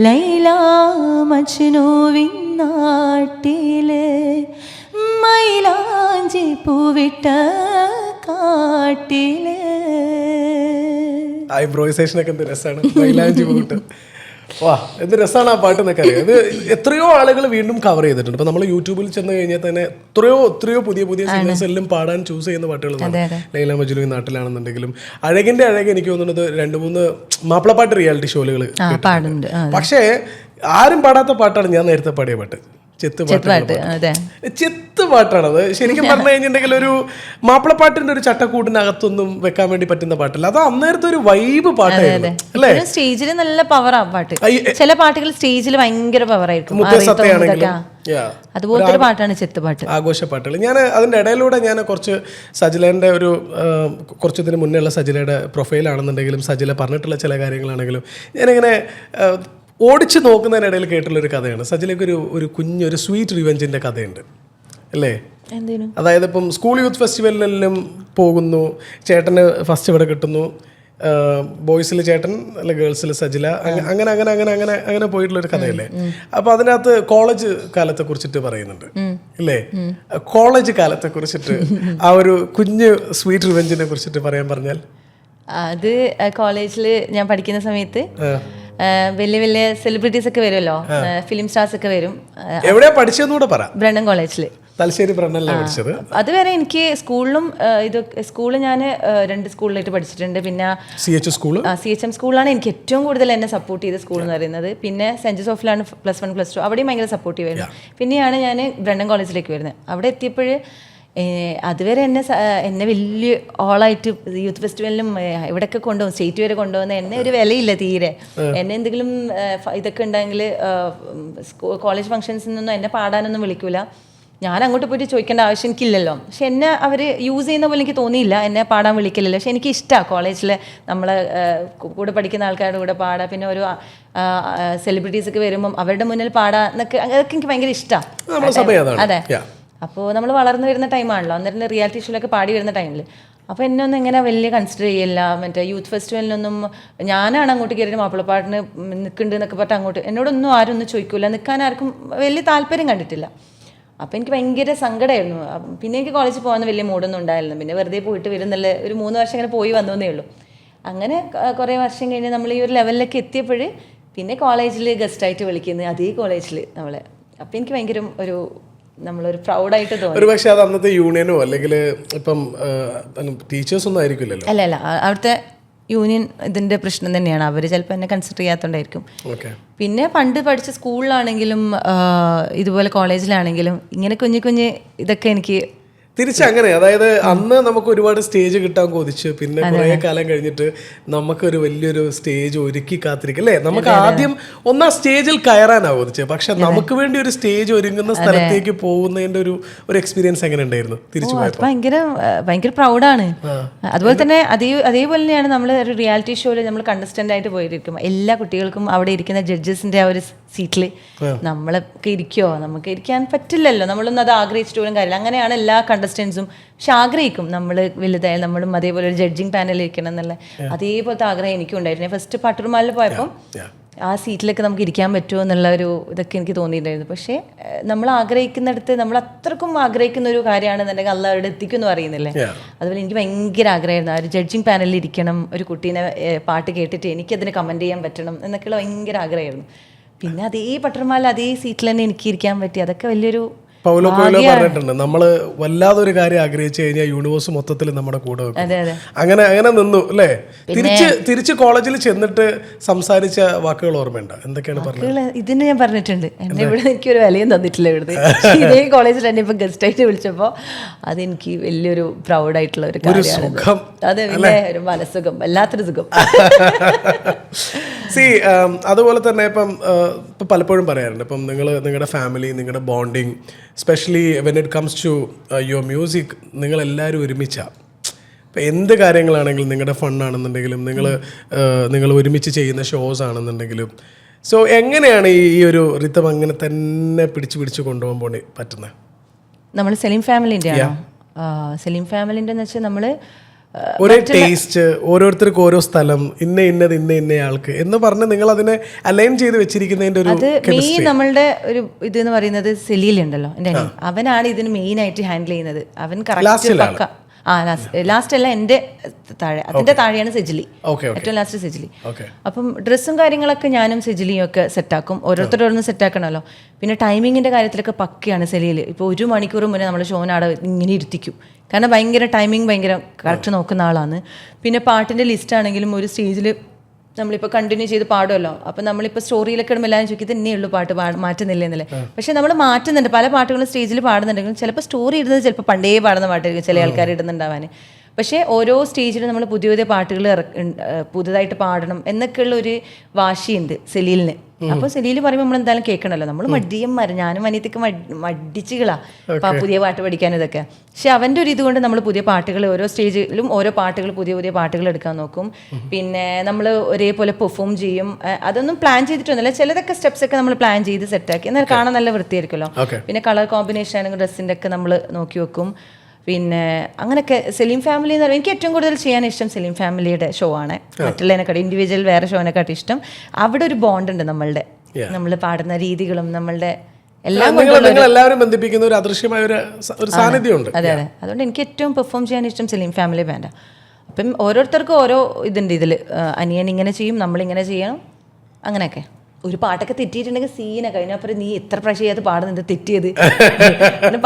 ലൈല മജ്നുവിൻ നാട്ടില് മൈലാഞ്ചി പൂവിട്ട കാട്ടില്. ഇംപ്രൂവൈസേഷനൊക്കെ എന്ത് രസമാണ്, മൈലാഞ്ചി പൂവിട്ട്. വാ, എന്ത് രസമാണ് ആ പാട്ട് എന്നൊക്കെ അറിയാം. ഇത് എത്രയോ ആളുകൾ വീണ്ടും കവർ ചെയ്തിട്ടുണ്ട്. ഇപ്പം നമ്മൾ യൂട്യൂബിൽ ചെന്ന് കഴിഞ്ഞാൽ തന്നെ എത്രയോ പുതിയ സിംഗേഴ്സ് എല്ലാം പാടാൻ ചൂസ് ചെയ്യുന്ന പാട്ടുകളാണ്. ലൈല മജ്നു ഈ നാട്ടിലാണെന്നുണ്ടെങ്കിലും അഴകിന്റെ അഴക് എനിക്ക് തോന്നുന്നത് 2-3 മാപ്പിളപ്പാട്ട് റിയാലിറ്റി ഷോകൾ. പക്ഷേ ആരും പാടാത്ത പാട്ടാണ് ഞാൻ നേരത്തെ പാടിയ പാട്ട്. ചെത്ത് പാട്ടാണത്. ശരിക്കും പറഞ്ഞു കഴിഞ്ഞിട്ടുണ്ടെങ്കിൽ ഒരു മാപ്പിളപ്പാട്ടിന്റെ ഒരു ചട്ടക്കൂട്ടിനകത്തൊന്നും വെക്കാൻ വേണ്ടി പറ്റുന്ന പാട്ടല്ല. അത് അന്നേരത്തെ ഒരു വൈബ് പാട്ടായിരുന്നു അല്ലേ? സ്റ്റേജിൽ നല്ല പവറാ പാട്ട്. ചില പാട്ടുകൾ സ്റ്റേജിൽ ഭയങ്കര പവറായിരിക്കും. അതുപോലത്തെ പാട്ടാണ് ചെത്തുപാട്ട്, ആഘോഷപ്പാട്ടുകൾ. ഞാൻ അതിൻ്റെ ഇടയിലൂടെ ഞാൻ സജിലേൻ്റെ കുറച്ചതിന് മുന്നേ ഉള്ള സജിലയുടെ പ്രൊഫൈലാണെന്നുണ്ടെങ്കിലും സജില പറഞ്ഞിട്ടുള്ള ചില കാര്യങ്ങളാണെങ്കിലും ഞാനിങ്ങനെ ഓടിച്ച് നോക്കുന്നതിനിടയിൽ കേട്ടുള്ളൊരു കഥയാണ്. സജിലേക്ക് ഒരു കുഞ്ഞൊരു സ്വീറ്റ് റിവെഞ്ചിൻ്റെ കഥയുണ്ട് അല്ലേ? അതായത് ഇപ്പം സ്കൂൾ യൂത്ത് ഫെസ്റ്റിവലിലെല്ലാം പോകുന്നു, ചേട്ടന് ഫസ്റ്റ് ഇവിടെ കിട്ടുന്നു, ബോയ്സിൽ ചേട്ടൻ അല്ല ഗേൾസിൽ സജില, അങ്ങനെ പോയിട്ടുള്ളൊരു കഥയല്ലേ? അപ്പോൾ അതിനകത്ത് കോളേജ് കാലത്തെ കുറിച്ചിട്ട് പറയുന്നുണ്ട് ഇല്ലേ? കോളേജ് കാലത്തെ കുറിച്ചിട്ട് ആ ഒരു കുഞ്ഞ് സ്വീറ്റ് റിവെഞ്ചിനെ കുറിച്ചിട്ട് പറഞ്ഞാൽ അത് കോളേജിൽ ഞാൻ പഠിക്കുന്ന സമയത്ത് വലിയ സെലിബ്രിറ്റീസ് ഒക്കെ വരുമല്ലോ, ഫിലിം സ്റ്റാർസ് ഒക്കെ വരും. എവിടെയാ പഠിച്ചതെന്നൂടെ പറ. ബ്രണ്ണൻ കോളേജിൽ. തലശ്ശേരി ബ്രണ്ണനിലാണ് പഠിച്ചത്. അതുവരെ എനിക്ക് സ്കൂളിലും ഇത് സ്കൂളിൽ ഞാൻ 2 സ്കൂളിലായിട്ട് പഠിച്ചിട്ടുണ്ട്. പിന്നെ CHM സ്കൂളാണ് എനിക്ക് ഏറ്റവും കൂടുതൽ എന്നെ സപ്പോർട്ട് ചെയ്ത സ്കൂൾ എന്ന് പറയുന്നത്. പിന്നെ സെൻറ് ജോസഫിലാണ് +1 +2, അവിടെയും ഭയങ്കര സപ്പോർട്ടീവ് ആയിരുന്നു. പിന്നെയാണ് ഞാൻ ബ്രണ്ണൻ കോളേജിലേക്ക് വരുന്നത്. അവിടെ എത്തിയപ്പോൾ അതുവരെ എന്നെ വലിയ ഓളായിട്ട് യൂത്ത് ഫെസ്റ്റിവലിനും ഇവിടെയൊക്കെ കൊണ്ടുപോകും, സ്റ്റേറ്റ് വരെ കൊണ്ടുപോകുന്ന എന്നെ ഒരു വിലയില്ല തീരെ. എന്നെ എന്തെങ്കിലും ഇതൊക്കെ ഉണ്ടെങ്കിൽ കോളേജ് ഫംഗ്ഷൻസിൽ നിന്നൊന്നും എന്നെ പാടാനൊന്നും വിളിക്കൂല. ഞാൻ അങ്ങോട്ട് പോയിട്ട് ചോദിക്കേണ്ട ആവശ്യം എനിക്കില്ലല്ലോ. പക്ഷെ എന്നെ അവർ യൂസ് ചെയ്യുന്ന പോലെ എനിക്ക് തോന്നിയില്ല, എന്നെ പാടാൻ വിളിക്കില്ലല്ലോ. പക്ഷെ എനിക്ക് ഇഷ്ടമാണ് കോളേജിൽ നമ്മളെ കൂടെ പഠിക്കുന്ന ആൾക്കാരുടെ കൂടെ പാടാം. പിന്നെ ഒരു സെലിബ്രിറ്റീസൊക്കെ വരുമ്പം അവരുടെ മുന്നിൽ പാടാം എന്നൊക്കെ, അതൊക്കെ എനിക്ക് ഭയങ്കര ഇഷ്ടമാണ്. അതെ, അപ്പോൾ നമ്മൾ വളർന്നു വരുന്ന ടൈമാണല്ലോ, അന്നേരം റിയാലിറ്റി ഷോയിലൊക്കെ പാടി വരുന്ന ടൈമിൽ. അപ്പോൾ എന്നെ ഒന്നും ഇങ്ങനെ വലിയ കൺസിഡർ ചെയ്യില്ല. മറ്റേ യൂത്ത് ഫെസ്റ്റിവലിനൊന്നും ഞാനാണ് അങ്ങോട്ട് കയറിയിട്ട് മാപ്പിളപ്പാട്ടിന് നിൽക്കുന്നുണ്ട് എന്നൊക്കെ പറഞ്ഞിട്ട് അങ്ങോട്ട് എന്നോടൊന്നും ആരും ഒന്നും ചോദിക്കില്ല, നിൽക്കാൻ ആർക്കും വലിയ താല്പര്യം കണ്ടിട്ടില്ല. അപ്പോൾ എനിക്ക് ഭയങ്കര സങ്കടമായിരുന്നു. പിന്നെ എനിക്ക് കോളേജിൽ പോകാൻ വലിയ മൂഡൊന്നും ഉണ്ടായിരുന്നു. പിന്നെ വെറുതെ പോയിട്ട് വരുന്നില്ല, ഒരു 3 വർഷം ഇങ്ങനെ പോയി വന്നേ ഉള്ളൂ. അങ്ങനെ കുറേ വർഷം കഴിഞ്ഞ് നമ്മൾ ഈ ഒരു ലെവലിലേക്ക് എത്തിയപ്പോൾ പിന്നെ കോളേജിൽ ഗസ്റ്റായിട്ട് വിളിക്കുന്നത് അതേ കോളേജിൽ നമ്മളെ. അപ്പോൾ എനിക്ക് ഭയങ്കര നമ്മളൊരു പ്രൗഡായിട്ട് തോന്നി. ഒരു പക്ഷേ അത് അന്നത്തെ യൂണിയനോ അല്ലെങ്കിൽ ഇപ്പം ടീച്ചേഴ്സ് ഒന്നും ആയിരിക്കില്ലല്ലോ. അല്ല, അവിടുത്തെ യൂണിയൻ ഇതിൻ്റെ പ്രശ്നം തന്നെയാണ്. അവർ ചിലപ്പോൾ എന്നെ കൺസിഡർ ചെയ്യാത്തതുകൊണ്ടായിരിക്കും. പിന്നെ പണ്ട് പഠിച്ച സ്കൂളിലാണെങ്കിലും ഇതുപോലെ കോളേജിലാണെങ്കിലും ഇങ്ങനെ കുഞ്ഞ് ഇതൊക്കെ എനിക്ക് തിരിച്ചങ്ങനെ, അതായത് അന്ന് നമുക്ക് ഒരുപാട് സ്റ്റേജ് കിട്ടാൻ കൊതിച്ച്, പിന്നെ കുറേ കാലം കഴിഞ്ഞിട്ട് നമുക്കൊരു വലിയൊരു സ്റ്റേജ് ഒരുക്കി കാത്തിരിക്കും അല്ലേ. നമുക്ക് ആദ്യം ഒന്നാ സ്റ്റേജിൽ കയറാനാ കൊതിച്ചത്, പക്ഷെ നമുക്ക് വേണ്ടി ഒരു സ്റ്റേജ് ഒരുങ്ങുന്ന സ്ഥലത്തേക്ക് പോകുന്നതിന്റെ ഒരു എക്സ്പീരിയൻസ് എങ്ങനെ ഉണ്ടായിരുന്നു തിരിച്ചു പോയപ്പോൾ? ഭയങ്കര പ്രൗഡാണ്. അതുപോലെ തന്നെ അതേപോലെ തന്നെയാണ് നമ്മൾ ഒരു റിയാലിറ്റി ഷോയിൽ നമ്മൾ കണ്ടസ്റ്റന്റ് ആയിട്ട് പോയിരിക്കും. എല്ലാ കുട്ടികൾക്കും അവിടെ ഇരിക്കുന്ന ജഡ്ജസിന്റെ ആ ഒരു സീറ്റിൽ നമ്മളൊക്കെ ഇരിക്കുമോ? നമുക്ക് ഇരിക്കാൻ പറ്റില്ലല്ലോ, നമ്മളൊന്നും അത് ആഗ്രഹിച്ചിട്ട് പോലും കാര്യമില്ല. അങ്ങനെയാണ് എല്ലാ കണ്ടസ്റ്റൻസും. പക്ഷെ ആഗ്രഹിക്കും നമ്മൾ വലുതായാലും നമ്മളും അതേപോലെ ഒരു ജഡ്ജിങ് പാനലിൽ ഇരിക്കണം എന്നുള്ള അതേപോലത്തെ ആഗ്രഹം എനിക്കും ഉണ്ടായിരുന്നു. ഫസ്റ്റ് പട്ടുറുമാലിൽ പോയപ്പോൾ ആ സീറ്റിലൊക്കെ നമുക്ക് ഇരിക്കാൻ പറ്റുമോ എന്നുള്ള ഒരു ഇതൊക്കെ എനിക്ക് തോന്നിയിട്ടുണ്ടായിരുന്നു. പക്ഷേ നമ്മൾ ആഗ്രഹിക്കുന്നിടത്ത് നമ്മൾ അത്രക്കും ആഗ്രഹിക്കുന്ന ഒരു കാര്യമാണെന്നുണ്ടെങ്കിൽ അല്ല അവിടെ എത്തിക്കും എന്ന് പറയുന്നില്ലേ. അതുപോലെ എനിക്ക് ഭയങ്കര ആഗ്രഹമായിരുന്നു ആ ഒരു ജഡ്ജിങ് പാനലിൽ ഇരിക്കണം, ഒരു കുട്ടീനെ പാട്ട് കേട്ടിട്ട് എനിക്കതിന് കമൻറ്റ് ചെയ്യാൻ പറ്റണം എന്നൊക്കെയുള്ള ഭയങ്കര ആഗ്രഹമായിരുന്നു. പിന്നെ അതേ പട്ടർമാല അതേ സീറ്റിൽ തന്നെ എനിക്ക് ഇരിക്കാൻ പറ്റി. അതൊക്കെ വലിയൊരു പൗലോ കൊയ്ലോ പറഞ്ഞിട്ടുണ്ട്, നമ്മള് വല്ലാതൊരു കാര്യം ആഗ്രഹിച്ചു കഴിഞ്ഞാൽ യൂണിവേഴ്സ് മൊത്തത്തിൽ നമ്മുടെ കൂടെ വെക്കും. അങ്ങനെ നിന്നു അല്ലേ. തിരിച്ച് കോളേജിൽ ചെന്നിട്ട് സംസാരിച്ച വാക്കുകൾ ഓർമ്മയുണ്ട്? എന്തൊക്കെയാണ് പറഞ്ഞത്? ഇതിന് ഞാൻ പറഞ്ഞിട്ടുണ്ട്, എന്നെ ഇവിടെ എനിക്കൊരു വിലയും തന്നിട്ടില്ല ഇവിടുന്ന്. ഇതേ കോളേജിൽ എന്നെ ഇപ്പൊ ഗസ്റ്റ് ആയിട്ട് വിളിച്ചപ്പോൾ അതെനിക്ക് വലിയൊരു പ്രൗഡായിട്ടുള്ള ഒരു കാര്യമാണ്. അതെ, പിന്നെ ഒരു മനസ്സുഖം, വല്ലാത്തൊരു സുഖം. അതുപോലെ തന്നെ ഇപ്പം പലപ്പോഴും പറയാറുണ്ട്, ഇപ്പം നിങ്ങളുടെ ഫാമിലി, നിങ്ങളുടെ bonding, specially when it comes to your music, നിങ്ങളെല്ലാവരും ഒരുമിച്ചാണ്. ഇപ്പം എന്ത് കാര്യങ്ങളാണെങ്കിലും, നിങ്ങളുടെ ഫണ്ണാണെന്നുണ്ടെങ്കിലും, നിങ്ങൾ ഒരുമിച്ച് ചെയ്യുന്ന ഷോസ് ആണെന്നുണ്ടെങ്കിലും, സോ എങ്ങനെയാണ് ഈ ഒരു റിതം അങ്ങനെ തന്നെ പിടിച്ച് കൊണ്ടുപോകാൻ പറ്റുന്നത്? നമ്മൾ സലീം ഫാമിലിൻ്റെ ആണോ? സലീം ഫാമിലിൻ്റെ എന്ന് വെച്ചാൽ നമ്മൾ ഒരേ ടേസ്റ്റ്, ഓരോരുത്തർക്ക് ഓരോ സ്ഥലം, ഇന്ന ആൾക്ക് എന്ന് പറഞ്ഞ് നിങ്ങൾ അതിനെ അലൈൻ ചെയ്ത് വെച്ചിരിക്കുന്നതിന്റെ ഒരു മെയിൻ നമ്മളുടെ ഒരു ഇത് എന്ന് പറയുന്നത് സെലീലുണ്ടല്ലോ, എൻ്റെ അവനാണ് ഇതിന് മെയിൻ ആയിട്ട് ഹാൻഡിൽ ചെയ്യുന്നത്. അവൻ കറക്റ്റ് പക്ക. ലാസ്റ്റ് അല്ല, എൻ്റെ താഴെ, അതിന്റെ താഴെയാണ് സെജിലി, ഏറ്റവും ലാസ്റ്റ് സെജിലി. അപ്പം ഡ്രസ്സും കാര്യങ്ങളൊക്കെ ഞാനും സെജിലിയും ഒക്കെ സെറ്റാക്കും. ഓരോരുത്തരോടൊന്നും സെറ്റാക്കണമല്ലോ. പിന്നെ ടൈമിങ്ങിന്റെ കാര്യത്തിലൊക്കെ പക്കയാണ് സെലിയിൽ. ഇപ്പോൾ 1 മണിക്കൂർ മുന്നേ നമ്മൾ ഷോനാടെ ഇങ്ങനെ ഇരുത്തിക്കും. കാരണം ഭയങ്കര ടൈമിങ് ഭയങ്കര കറക്റ്റ് നോക്കുന്ന ആളാണ്. പിന്നെ പാട്ടിൻ്റെ ലിസ്റ്റ് ആണെങ്കിലും ഒരു സ്റ്റേജിൽ നമ്മളിപ്പോൾ കണ്ടിന്യൂ ചെയ്ത് പാടുമല്ലോ. അപ്പം നമ്മളിപ്പോൾ സ്റ്റോറിയിലൊക്കെ ഇടുമ്പോൾ എല്ലാവരും ചോദിക്കും ഇതന്നെ ഉള്ളൂ പാട്ട് മാറ്റുന്നില്ല എന്നല്ലേ. പക്ഷേ നമ്മൾ മാറ്റുന്നുണ്ട്, പല പാട്ടുകളും സ്റ്റേജിൽ പാടുന്നുണ്ടെങ്കിലും ചിലപ്പോൾ സ്റ്റോറി ഇടുന്നത് ചിലപ്പോൾ പണ്ടേ പാടുന്ന പാട്ടായിരിക്കും ചില ആൾക്കാർ ഇടുന്നുണ്ടാവാൻ. പക്ഷേ ഓരോ സ്റ്റേജിലും നമ്മൾ പുതിയ പാട്ടുകൾ പുതുതായിട്ട് പാടണം എന്നൊക്കെയുള്ള ഒരു വാശിയുണ്ട് സെലീലിന്. അപ്പോൾ സെലീൽ പറയുമ്പോൾ നമ്മൾ എന്തായാലും കേൾക്കണമല്ലോ. നമ്മൾ മടിയന്മാർ, ഞാനും അനിയത്തിക്ക് മടിച്ചുകളാ പുതിയ പാട്ട് പഠിക്കാനും ഇതൊക്കെ. പക്ഷെ അവൻ്റെ ഒരു ഇതുകൊണ്ട് നമ്മൾ പുതിയ പാട്ടുകൾ ഓരോ സ്റ്റേജിലും ഓരോ പാട്ടുകൾ പുതിയ പാട്ടുകൾ എടുക്കാൻ നോക്കും. പിന്നെ നമ്മൾ ഒരേപോലെ പെർഫോം ചെയ്യും. അതൊന്നും പ്ലാൻ ചെയ്തിട്ടൊന്നുമില്ല, ചിലതൊക്കെ സ്റ്റെപ്സ് ഒക്കെ നമ്മൾ പ്ലാൻ ചെയ്ത് സെറ്റാക്കി, എന്നാൽ കാണാൻ നല്ല വൃത്തിയായിരിക്കുമല്ലോ. പിന്നെ കളർ കോമ്പിനേഷൻ ആണെങ്കിൽ ഡ്രസ്സിൻ്റെ ഒക്കെ നമ്മൾ നോക്കി വെക്കും. പിന്നെ അങ്ങനെയൊക്കെ സലീം ഫാമിലി എന്ന് പറയുമ്പോൾ എനിക്ക് ഏറ്റവും കൂടുതൽ ചെയ്യാൻ ഇഷ്ടം സലീം ഫാമിലിയുടെ ഷോ ആണ്. മറ്റുള്ളതിനെക്കാട്ടി ഇൻഡിവിജ്വൽ വേറെ ഷോനെക്കാട്ടി ഇഷ്ടം. അവിടെ ഒരു ബോണ്ട് ഉണ്ട് നമ്മളുടെ, നമ്മൾ പാടുന്ന രീതികളും നമ്മളുടെ എല്ലാം എല്ലാവരും ബന്ധിപ്പിക്കുന്ന ഒരു അദൃശ്യമായ ഒരു സാന്നിധ്യമുണ്ട്. അതെ, അതുകൊണ്ട് എനിക്ക് ഏറ്റവും പെർഫോം ചെയ്യാൻ ഇഷ്ടം സലീം ഫാമിലി ബാൻഡാണ്. അപ്പം ഓരോരുത്തർക്കും ഓരോ ഇതുണ്ട് ഇതിൽ. അനിയൻ ഇങ്ങനെ ചെയ്യും, നമ്മളിങ്ങനെ ചെയ്യണം, അങ്ങനെയൊക്കെ. ഒരു പാട്ടൊക്കെ തെറ്റിയിട്ടുണ്ടെങ്കിൽ സീന കഴിഞ്ഞപ്പുറം നീ എത്ര പ്രാവശ്യം അത് പാടുന്നത് തെറ്റിയത്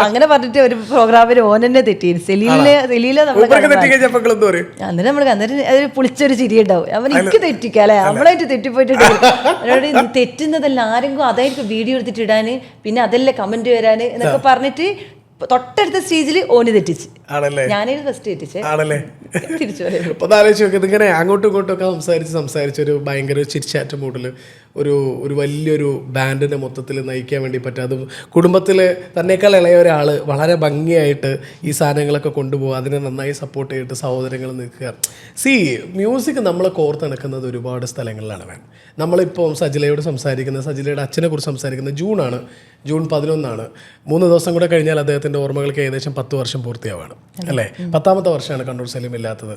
അങ്ങനെ പറഞ്ഞിട്ട് ഒരു പ്രോഗ്രാമിൽ ഓൻ തന്നെ തെറ്റിയത് സെലീല അന്നേരം നമ്മൾ അന്നേരം അതൊരു പുളിച്ചൊരു ചിരി ഉണ്ടാവും അവൻ എനിക്ക് തെറ്റിക്കാല്ലേ നമ്മളായിട്ട് തെറ്റിപ്പോയിട്ടുണ്ടെങ്കിൽ തെറ്റുന്നതല്ല ആരെങ്കിലും അതായിരിക്കും വീഡിയോ എടുത്തിട്ട് ഇടാന് പിന്നെ അതല്ലേ കമന്റ് വരാന് എന്നൊക്കെ പറഞ്ഞിട്ട് തൊട്ടടുത്ത സ്റ്റേജിൽ ഓന് തെറ്റിച്ച് ഞാനത് ഫസ്റ്റ് തെറ്റിച്ച് തിരിച്ചു ആലോചിച്ച് നോക്കി ഇതിങ്ങനെ അങ്ങോട്ടും ഇങ്ങോട്ടും ഒക്കെ സംസാരിച്ചൊരു ഭയങ്കര ചിരിച്ചാറ്റ മൂഡിൽ ഒരു വലിയൊരു ബാൻഡിനെ മൊത്തത്തിൽ നയിക്കാൻ വേണ്ടി പറ്റും. അതും കുടുംബത്തിൽ തന്നേക്കാൾ ഇളയ ഒരാൾ വളരെ ഭംഗിയായിട്ട് ഈ സാധനങ്ങളൊക്കെ കൊണ്ടുപോകുക, അതിനെ നന്നായി സപ്പോർട്ട് ചെയ്തിട്ട് സഹോദരങ്ങൾ നിൽക്കുക. മ്യൂസിക് നമ്മളെ കോർത്തിണക്കുന്നത് ഒരുപാട് സ്ഥലങ്ങളിലാണ് വേണം. നമ്മളിപ്പോൾ സജിലയോട് സംസാരിക്കുന്നത്, സജിലയുടെ അച്ഛനെ കുറിച്ച് സംസാരിക്കുന്നത് ജൂൺ 11 3 ദിവസം കൂടെ കഴിഞ്ഞാൽ അദ്ദേഹത്തിൻ്റെ ഓർമ്മകൾക്ക് ഏകദേശം 10 വർഷം പൂർത്തിയാവാണ് അല്ലേ. 10ാമത്തെ വർഷമാണ് കണ്ണൂർ സലീം ഇല്ലാത്തത്.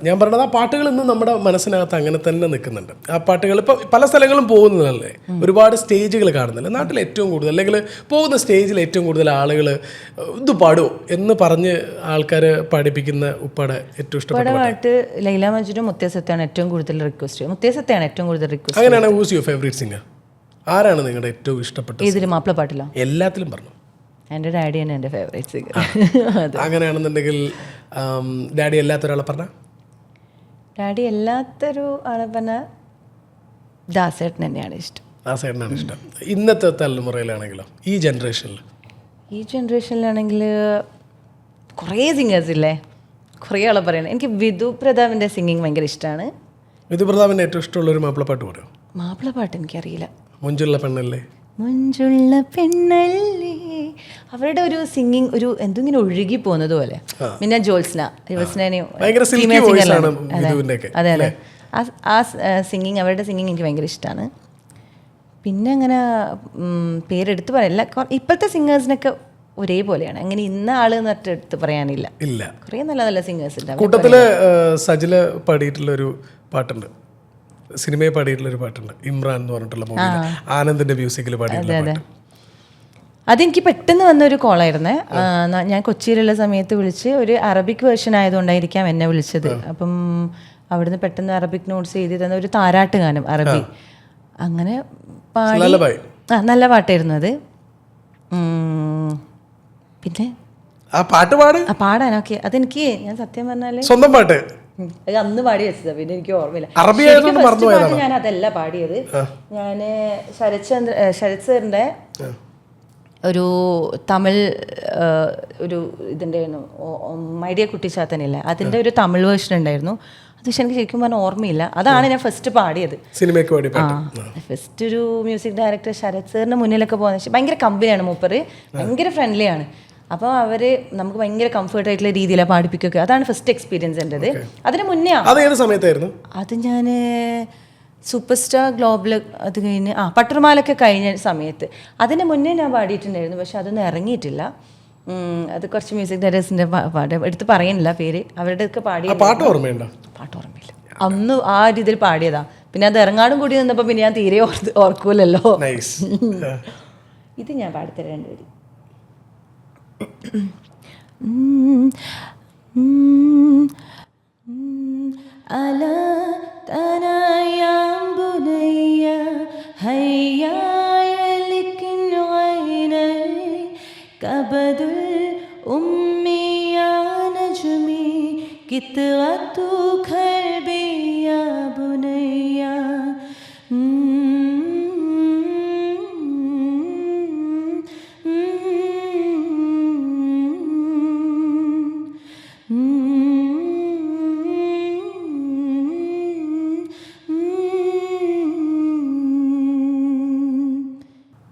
ഞാൻ പറഞ്ഞത് ആ പാട്ടുകൾ ഇന്നും നമ്മുടെ മനസ്സിനകത്ത് അങ്ങനെ തന്നെ നിൽക്കുന്നുണ്ട്. ആ പാട്ടുകൾ ഇപ്പോൾ പല സ്ഥലങ്ങളും പോകുന്നതല്ലേ, ഒരുപാട് സ്റ്റേജുകൾ കാണുന്നില്ല. നാട്ടിൽ ഏറ്റവും കൂടുതൽ അല്ലെങ്കിൽ പോകുന്ന സ്റ്റേജിൽ ഏറ്റവും കൂടുതൽ ആളുകൾ ഇത് പാടുമോ എന്ന് പറഞ്ഞ് ആൾക്കാർ പാടിപ്പിക്കുന്ന ഉപ്പാടെ ഏറ്റവും ഇഷ്ടപ്പെട്ട പാട്ട് ലൈല മജ്നു മുത്തസത്താണ് ഏറ്റവും കൂടുതൽ റിക്വസ്റ്റ്. മുത്തസത്താണ് ഏറ്റവും കൂടുതൽ റിക്വസ്റ്റ്. അങ്ങനെയാണ്. Whose your favourite singer? ആരാണ് നിങ്ങളുടെ ഏറ്റവും ഇഷ്ടപ്പെട്ടത്? ഇതിൽ മാപ്പിളപ്പാട്ടിലോ? എല്ലാത്തിലും പറഞ്ഞു. എൻ്റെ ഡാഡി തന്നെ എൻ്റെ ഫേവറേറ്റ് സിംഗർ. അങ്ങനെയാണെന്നുണ്ടെങ്കിൽ ഡാഡി എല്ലാത്തൊരാളെ പറഞ്ഞ? ഡാഡി എല്ലാത്തൊരു ആളെ പറഞ്ഞ ദാസേട്ടൻ തന്നെയാണ് ഇഷ്ടം. ദാസേട്ടനാണ് ഇഷ്ടം. ഇന്നത്തെ തലമുറയിലാണെങ്കിലോ, ഈ ജനറേഷനിലാണെങ്കിൽ കുറേ സിംഗേഴ്സ് ഇല്ലേ, കുറേ ആളെ പറയണം. എനിക്ക് വിധു പ്രതാപിൻ്റെ സിംഗിങ് ഭയങ്കര ഇഷ്ടമാണ്. വിധു പ്രതാപിൻ്റെ ഏറ്റവും ഇഷ്ടമുള്ളൊരു മാപ്പിളപ്പാട്ട് പറയും? മാപ്പിളപ്പാട്ട് എനിക്കറിയില്ല. മുഞ്ചുള്ള പെണ്ണല്ലേ, മുഞ്ചുള്ള പെണ്ണല്ലേ, അവരുടെ ഒരു സിംഗിങ് ഒരു എന്തെങ്കിലും ഒഴുകി പോകുന്നത് പോലെ. പിന്നെ അതെ അതെ, ആ സിംഗിങ്, അവരുടെ സിംഗിങ് എനിക്ക് ഭയങ്കര ഇഷ്ടമാണ്. പിന്നെ അങ്ങനെ പേരെടുത്ത് പറയല്ല, ഇപ്പോഴത്തെ സിംഗേഴ്സിനൊക്കെ ഒരേപോലെയാണ്. അങ്ങനെ ഇന്ന ആള് എന്നിട്ട് എടുത്ത് പറയാനില്ല. കുറേ നല്ല നല്ല സിംഗേഴ്സ് ഉണ്ട്. കൂട്ടത്തില് സജില പാടിയിട്ടുള്ളൊരു പാട്ടുണ്ട്, സിനിമയിൽ പാടിയിട്ടുള്ളൊരു പാട്ടുണ്ട്, ഇമ്രാൻ എന്ന് പറഞ്ഞിട്ടുള്ള മൂവിയിൽ ആനന്ദിന്റെ മ്യൂസിക്കിൽ പാടിയിട്ടുള്ള. അതെനിക്ക് പെട്ടെന്ന് വന്നൊരു കോളായിരുന്നേ. ഞാൻ കൊച്ചിയിലുള്ള സമയത്ത് വിളിച്ച്, ഒരു അറബിക് വേർഷൻ ആയതുകൊണ്ടായിരിക്കാം എന്നെ വിളിച്ചത്. അപ്പം അവിടുന്ന് പെട്ടെന്ന് അറബിക് നോട്ട്സ് എഴുതി തന്ന ഒരു താരാട്ട് ഗാനം അറബി, അങ്ങനെ പാടി. നല്ല പാട്ടായിരുന്നു അത്. പിന്നെ പാടാൻ ഓക്കെ, അതെനിക്ക് ഞാൻ സത്യം പറഞ്ഞാല് സ്വന്തം പാട്ട് അത് അന്ന് പാടി വെച്ചതാ, പിന്നെ എനിക്ക് ഓർമ്മയില്ല. ഞാൻ അതല്ല പാടിയത്. ഞാന് ശരത് സാറിന്റെ ഒരു തമിഴ് ഒരു ഇതിൻ്റെ മൈഡിയ കുട്ടിച്ചാത്തനില്ല, അതിൻ്റെ ഒരു തമിഴ് വേർഷൻ ഉണ്ടായിരുന്നു. അത് പക്ഷെ എനിക്ക് ശരിക്കും പറഞ്ഞാൽ ഓർമ്മയില്ല. അതാണ് ഞാൻ ഫസ്റ്റ് പാടിയത്. ഫസ്റ്റ് ഒരു മ്യൂസിക് ഡയറക്ടർ ശരത് സാറിന് മുന്നിലൊക്കെ പോകുന്ന ഭയങ്കര കമ്പനിയാണ് മൂപ്പർ, ഭയങ്കര ഫ്രണ്ട്ലിയാണ്. അപ്പോൾ അവർ നമുക്ക് ഭയങ്കര കംഫർട്ട് ആയിട്ടുള്ള രീതിയിലാണ് പാടിപ്പിക്കുക. അതാണ് ഫസ്റ്റ് എക്സ്പീരിയൻസ് എൻ്റെത്. അതിന് മുന്നേ അത് ഞാൻ സൂപ്പർ സ്റ്റാർ ഗ്ലോബൽ അത് കഴിഞ്ഞ് പട്ടർമാലൊക്കെ കഴിഞ്ഞ സമയത്ത്, അതിന് മുന്നേ ഞാൻ പാടിയിട്ടുണ്ടായിരുന്നു. പക്ഷെ അതൊന്നും ഇറങ്ങിയിട്ടില്ല. അത് കുറച്ച് മ്യൂസിക് ഡയറക്ടേഴ്സിൻ്റെ പാട്ട് എടുത്ത് പറയുന്നില്ല പേര്, അവരുടെ ഒക്കെ പാടിയ പാട്ട് ഓർമ്മയില്ല. അന്ന് ആ രീതിയിൽ പാടിയതാ. പിന്നെ അത് ഇറങ്ങാടും കൂടി നിന്നപ്പോൾ പിന്നെ ഞാൻ തീരെ ഓർക്കൂലല്ലോ. ഇത് ഞാൻ പാടിത്തരാം രണ്ടുപേരും.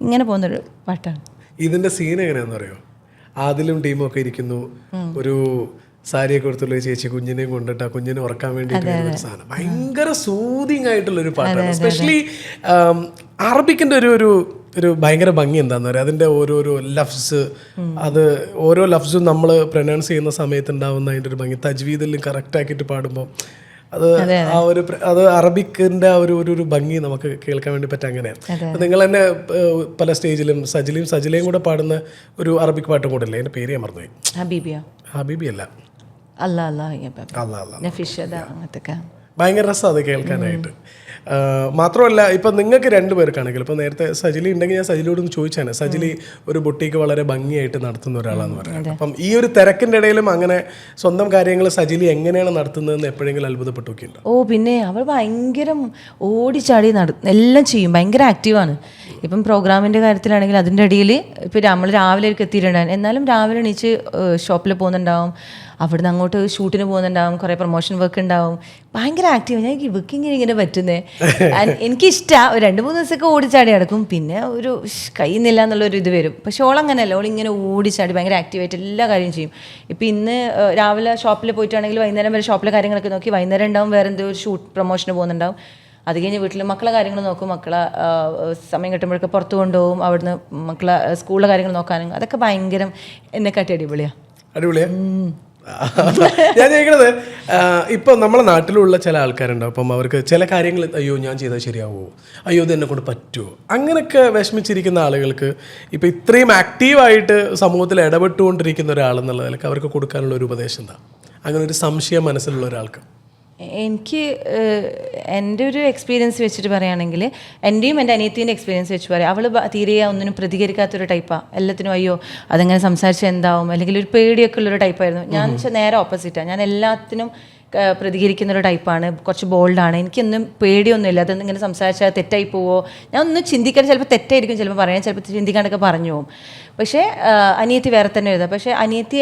ഇങ്ങനെ പോകുന്നൊരു പാട്ടാണ്. ഇതിന്റെ സീൻ എങ്ങനെയാണെന്ന് അറിയോ? ആദിലും ടീമും ഒക്കെ ഇരിക്കുന്നു, ഒരു സാരിയൊക്കെ കൊടുത്തുള്ള ചേച്ചി കുഞ്ഞിനെയും കൊണ്ടിട്ട് ആ കുഞ്ഞിനെ ഉറക്കാൻ വേണ്ടിയിട്ട് സാധനം ഭയങ്കര സൂതിങ് ആയിട്ടുള്ളൊരു പാട്ടാണ്. എസ്പെഷ്യലി അറബിക്കിന്റെ ഒരു ഭയങ്കര ഭംഗി എന്താന്ന് പറയുക, അതിൻ്റെ ഓരോരോ ലഫ്സ്, അത് ഓരോ ലഫ്സും നമ്മൾ പ്രൊനൗൺസ് ചെയ്യുന്ന സമയത്ത് ഉണ്ടാവുന്ന അതിൻ്റെ ഒരു ഭംഗി, തജ്വീദിലും കറക്റ്റ് ആക്കിയിട്ട് പാടുമ്പോൾ അത് അറബിക്കിന്റെ ആ ഒരു ഭംഗി നമുക്ക് കേൾക്കാൻ വേണ്ടി പറ്റും. അങ്ങനെയാണ് നിങ്ങൾ തന്നെ പല സ്റ്റേജിലും സജിലയും കൂടെ പാടുന്ന ഒരു അറബിക് പാട്ടും കൂടെ അല്ലേ, അതിന്റെ പേര് ഞാൻ മറന്നുപോയി. ഹബീബി അല്ല, ഭയങ്കര രസം അത് കേൾക്കാനായിട്ട്. മാത്രമല്ല ഇപ്പം നിങ്ങൾക്ക് രണ്ടുപേർക്കാണെങ്കിൽ ഇപ്പോൾ നേരത്തെ സജിലി ഉണ്ടെങ്കിൽ ഞാൻ സജിലിയോടൊന്ന് ചോദിച്ചാണ്. സജിലി ഒരു ബൊട്ടീക്ക് വളരെ ഭംഗിയായിട്ട് നടത്തുന്ന ഒരാളാണെന്ന് പറയുന്നത്. അപ്പം ഈ ഒരു തിരക്കിൻ്റെ ഇടയിലും അങ്ങനെ സ്വന്തം കാര്യങ്ങൾ സജിലി എങ്ങനെയാണ് നടത്തുന്നതെന്ന് എപ്പോഴെങ്കിലും അത്ഭുതപ്പെട്ടു നോക്കിയിട്ടുണ്ടോ? ഓ പിന്നെ അവൾ ഭയങ്കര ഓടിച്ചാടി എല്ലാം ചെയ്യും, ഭയങ്കര ആക്റ്റീവാണ്. ഇപ്പം പ്രോഗ്രാമിൻ്റെ കാര്യത്തിലാണെങ്കിൽ അതിൻ്റെ ഇടയിൽ ഇപ്പോൾ നമ്മൾ രാവിലെ എത്തിയിട്ടുണ്ടായിരുന്നു, എന്നാലും രാവിലെ എണീച്ച് ഷോപ്പിൽ പോകുന്നുണ്ടാവും, അവിടുന്ന് അങ്ങോട്ട് ഷൂട്ടിന് പോകുന്നുണ്ടാവും, കുറേ പ്രൊമോഷൻ വർക്ക് ഉണ്ടാവും, ഭയങ്കര ആക്റ്റീവ്. ഞാൻ ഇവർക്ക് ഇങ്ങനെ പറ്റുന്നേ, എനിക്കിഷ്ടമാണ്. 2-3 ദിവസമൊക്കെ ഓടിച്ചാടി നടക്കും, പിന്നെ ഒരു കഴിയുന്നില്ല എന്നുള്ളൊരു ഇത് വരും. പക്ഷെ ഓളങ്ങനെയല്ല, ഓളിങ്ങനെ ഓടിച്ചാടി ഭയങ്കര ആക്റ്റീവായിട്ട് എല്ലാ കാര്യം ചെയ്യും. ഇപ്പം ഇന്ന് രാവിലെ ഷോപ്പിൽ പോയിട്ടാണെങ്കിൽ വൈകുന്നേരം വരെ ഷോപ്പിലെ കാര്യങ്ങളൊക്കെ നോക്കി, വൈകുന്നേരം ഉണ്ടാവും വേറെ എന്തോ ഒരു ഷൂട്ട് പ്രൊമോഷന് പോകുന്നുണ്ടാവും. അത് കഴിഞ്ഞ് വീട്ടിൽ മക്കളെ കാര്യങ്ങൾ നോക്കും, മക്കളെ സമയം കിട്ടുമ്പോഴൊക്കെ പുറത്ത് കൊണ്ടുപോകും, അവിടുന്ന് മക്കളെ സ്കൂളിലെ കാര്യങ്ങൾ നോക്കാനും. അതൊക്കെ ഭയങ്കര എന്നെക്കാട്ടി അടിപൊളിയാണ്. ഞാൻ ചോദിക്കണത്, ഇപ്പം നമ്മളെ നാട്ടിലുള്ള ചില ആൾക്കാരുണ്ടാവും, അപ്പം അവർക്ക് ചില കാര്യങ്ങൾ അയ്യോ ഞാൻ ചെയ്താൽ ശരിയാവുമോ, അയ്യോ ഇത് എന്നെ കൊണ്ട് പറ്റുമോ, അങ്ങനെയൊക്കെ വിഷമിച്ചിരിക്കുന്ന ആളുകൾക്ക് ഇപ്പം ഇത്രയും ആക്റ്റീവായിട്ട് സമൂഹത്തിൽ ഇടപെട്ടുകൊണ്ടിരിക്കുന്ന ഒരാളെന്നുള്ള നിലക്ക് അവർക്ക് കൊടുക്കാനുള്ള ഒരു ഉപദേശം എന്താ? അങ്ങനെ ഒരു സംശയം മനസ്സിലുള്ള ഒരാൾക്ക്. എനിക്ക് എൻ്റെ ഒരു എക്സ്പീരിയൻസ് വെച്ചിട്ട് പറയുകയാണെങ്കിൽ, എൻ്റെയും എൻ്റെ അനിയത്തീൻ്റെ എക്സ്പീരിയൻസ് വെച്ച് പറയാം, അവൾ തീരെ ഒന്നിനും പ്രതികരിക്കാത്തൊരു ടൈപ്പാണ്. എല്ലാത്തിനും അയ്യോ അതെങ്ങനെ സംസാരിച്ച് എന്താവും, അല്ലെങ്കിൽ ഒരു പേടിയൊക്കെ ഉള്ളൊരു ടൈപ്പായിരുന്നു. ഞാൻ നേരെ ഓപ്പോസിറ്റാണ്. ഞാൻ എല്ലാത്തിനും പ്രതികരിക്കുന്നൊരു ടൈപ്പാണ്, കുറച്ച് ബോൾഡാണ്. എനിക്കൊന്നും പേടിയൊന്നുമില്ല, അതൊന്നും ഇങ്ങനെ സംസാരിച്ചാൽ തെറ്റായി പോവോ, ഞാൻ ഒന്നും ചിന്തിക്കാൻ, ചിലപ്പോൾ തെറ്റായിരിക്കും ചിലപ്പോൾ പറയാൻ, ചിലപ്പോൾ ചിന്തിക്കാണ്ടൊക്കെ പറഞ്ഞു പോകും. പക്ഷേ അനിയത്തി വേറെ തന്നെ എഴുതാം. പക്ഷേ അനിയത്തി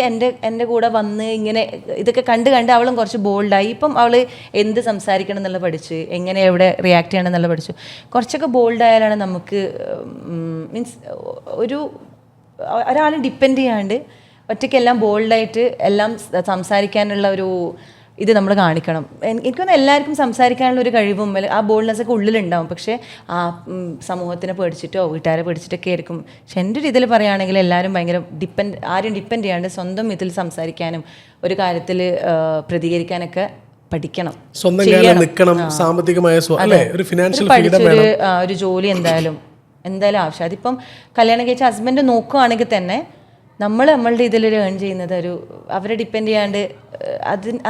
എൻ്റെ കൂടെ വന്ന് ഇങ്ങനെ ഇതൊക്കെ കണ്ട് അവളും കുറച്ച് ബോൾഡായി. ഇപ്പം അവൾ എന്ത് സംസാരിക്കണം എന്നുള്ളത് പഠിച്ച്, എങ്ങനെ എവിടെ റിയാക്ട് ചെയ്യണം എന്നുള്ളത് പഠിച്ചു. കുറച്ചൊക്കെ ബോൾഡായാലാണ് നമുക്ക് മീൻസ് ഒരാളും ഡിപ്പെൻഡ് ചെയ്യാണ്ട് ഒറ്റയ്ക്കെല്ലാം ബോൾഡായിട്ട് എല്ലാം സംസാരിക്കാനുള്ള ഒരു ഇത് നമ്മൾ കാണിക്കണം. എനിക്കൊന്നും എല്ലാവർക്കും സംസാരിക്കാനുള്ള ഒരു കഴിവും ആ ബോൾഡ്നെസ്സൊക്കെ ഉള്ളിലുണ്ടാവും. പക്ഷേ ആ സമൂഹത്തിനെ പേടിച്ചിട്ടോ വീട്ടുകാരെ പേടിച്ചിട്ടൊക്കെ ആയിരിക്കും. പക്ഷെ എൻ്റെ ഒരു ഇതിൽ പറയുകയാണെങ്കിൽ എല്ലാവരും ഭയങ്കര ആരും ഡിപ്പെൻഡ് ചെയ്യാണ്ട് സ്വന്തം ഇതിൽ സംസാരിക്കാനും ഒരു കാര്യത്തിൽ പ്രതികരിക്കാനൊക്കെ പഠിക്കണം. സാമ്പത്തികമായ ഒരു ജോലി എന്തായാലും ആവശ്യം. അതിപ്പം കല്യാണം കഴിച്ച ഹസ്ബൻഡ് നോക്കുകയാണെങ്കിൽ തന്നെ നമ്മളുടെ ഇതിൽ ഏൺ ചെയ്യുന്നത് അവരെ ഡിപ്പെൻഡ് ചെയ്യാണ്ട്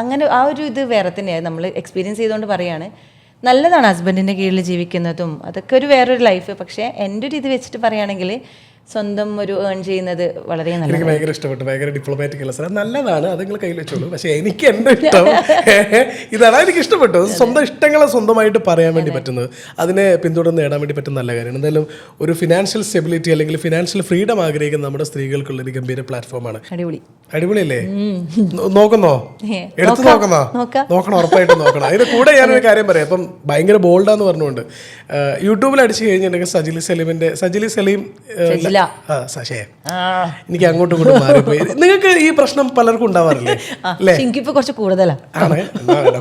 അങ്ങനെ ആ ഒരു ഇത് വേറെ തന്നെയാണ്. നമ്മൾ എക്സ്പീരിയൻസ് ചെയ്തുകൊണ്ട് പറയുകയാണ്. നല്ലതാണ് ഹസ്ബൻഡിൻ്റെ കീഴിൽ ജീവിക്കുന്നതും, അതൊക്കെ വേറൊരു ലൈഫ്. പക്ഷേ എൻ്റെ ഒരു ഇത് വെച്ചിട്ട് പറയുകയാണെങ്കിൽ സ്വന്തം ഒരു ഏൺ ചെയ്യുന്നത് വളരെ നല്ലതാണ്. എനിക്ക് ഭയങ്കര ഇഷ്ടപ്പെട്ടു, ഭയങ്കര ഡിപ്ലോമാറ്റിക് ഉള്ള സ്ഥലം നല്ലതാണ്, അത് നിങ്ങൾ കയ്യിൽ വെച്ചോളൂ. പക്ഷേ എനിക്ക് എൻ്റെ ഇഷ്ടം ഇതാണ്, എനിക്ക് ഇഷ്ടപ്പെട്ടു. സ്വന്തം ഇഷ്ടങ്ങളെ സ്വന്തമായിട്ട് പറയാൻ വേണ്ടി പറ്റുന്നത്, അതിനെ പിന്തുടർന്ന് നേടാൻ വേണ്ടി പറ്റുന്ന നല്ല കാര്യമാണ്. എന്തായാലും ഒരു ഫിനാൻഷ്യൽ സ്റ്റെബിലിറ്റി അല്ലെങ്കിൽ ഫിനാൻഷ്യൽ ഫ്രീഡം ആഗ്രഹിക്കുന്ന നമ്മുടെ സ്ത്രീകൾക്കുള്ള ഒരു ഗംഭീര പ്ലാറ്റ്ഫോമാണ്. അടിപൊളിയല്ലേ? നോക്കുന്നോ? എടുത്ത് നോക്കണം, ഉറപ്പായിട്ടും നോക്കണം. അതിന് കൂടെ ഞാനൊരു കാര്യം പറയാം. അപ്പം ഭയങ്കര ബോൾഡാന്ന് പറഞ്ഞുകൊണ്ട് യൂട്യൂബിൽ അടിച്ചു കഴിഞ്ഞിട്ടുണ്ടെങ്കിൽ സജിലി സലീം എനിക്ക് അങ്ങോട്ടും ഇങ്ങോട്ടും മാറിപ്പോയി. നിങ്ങൾക്ക് ഈ പ്രശ്നം പലർക്കും ഉണ്ടാവാറില്ലേ? കുറച്ച് കൂടുതലാണ്,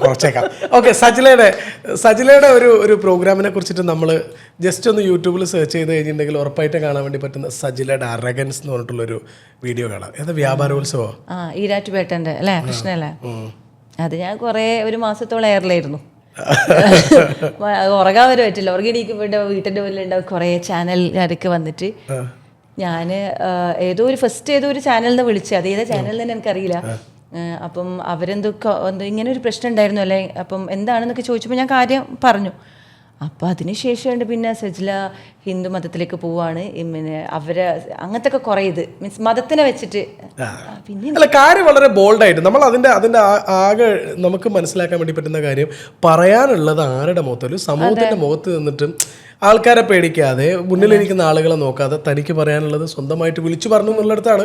കുറച്ചേക്കാം. ഓക്കെ, സജിലയുടെ ഒരു പ്രോഗ്രാമിനെ കുറിച്ചിട്ട് നമ്മൾ ജസ്റ്റ് ഒന്ന് യൂട്യൂബിൽ സെർച്ച് ചെയ്ത് കഴിഞ്ഞിട്ടുണ്ടെങ്കിൽ ഉറപ്പായിട്ട് കാണാൻ വേണ്ടി പറ്റുന്ന സജിലയുടെ അറഗൻസ് എന്ന് പറഞ്ഞിട്ടുള്ളൊരു വീഡിയോ കാണാം. ഏതാ വ്യാപാരോത്സവം? ഈരാറ്റുപേട്ടൻ്റെ അല്ലേ, കൃഷ്ണല്ലേ? അത് ഞാൻ ഒരു മാസത്തോളം എയറിലായിരുന്നു. ഉറങ്ങാൻ വരെ പറ്റില്ല. ഉറങ്ങിയിരിക്കുമ്പോൾ വീട്ടിൻ്റെ മുന്നിലുണ്ടാവും കുറേ ചാനൽക്കാരൊക്കെ വന്നിട്ട്. ഞാൻ ഏതോ ഒരു ചാനലിൽ നിന്ന് വിളിച്ചു, അതേതാ ചാനലിൽ നിന്ന് എനിക്കറിയില്ല. അപ്പം ഇങ്ങനെ ഒരു പ്രശ്നം ഉണ്ടായിരുന്നു അല്ലേ, അപ്പം എന്താണെന്നൊക്കെ ചോദിച്ചപ്പോൾ ഞാൻ കാര്യം പറഞ്ഞു. അപ്പോൾ അതിനുശേഷം പിന്നെ സജില ഹിന്ദു മതത്തിലേക്ക് പോവാണ്, പിന്നെ അവരെ അങ്ങനത്തെ ഒക്കെ കുറേ ഇത് മീൻസ് മതത്തിനെ വെച്ചിട്ട്. പിന്നെ കാര്യം വളരെ ബോൾഡായിട്ട് നമ്മൾ അതിൻ്റെ ആകെ നമുക്ക് മനസ്സിലാക്കാൻ വേണ്ടി പറ്റുന്ന കാര്യം, പറയാനുള്ളത് ആരുടെ മുഖത്തല്ല, സമൂഹത്തിൻ്റെ മുഖത്ത് നിന്നിട്ടും ആൾക്കാരെ പേടിക്കാതെ മുന്നിലിരിക്കുന്ന ആളുകളെ നോക്കാതെ തനിക്ക് പറയാനുള്ളത് സ്വന്തമായിട്ട് വിളിച്ചു പറഞ്ഞു എന്നുള്ളിടത്താണ്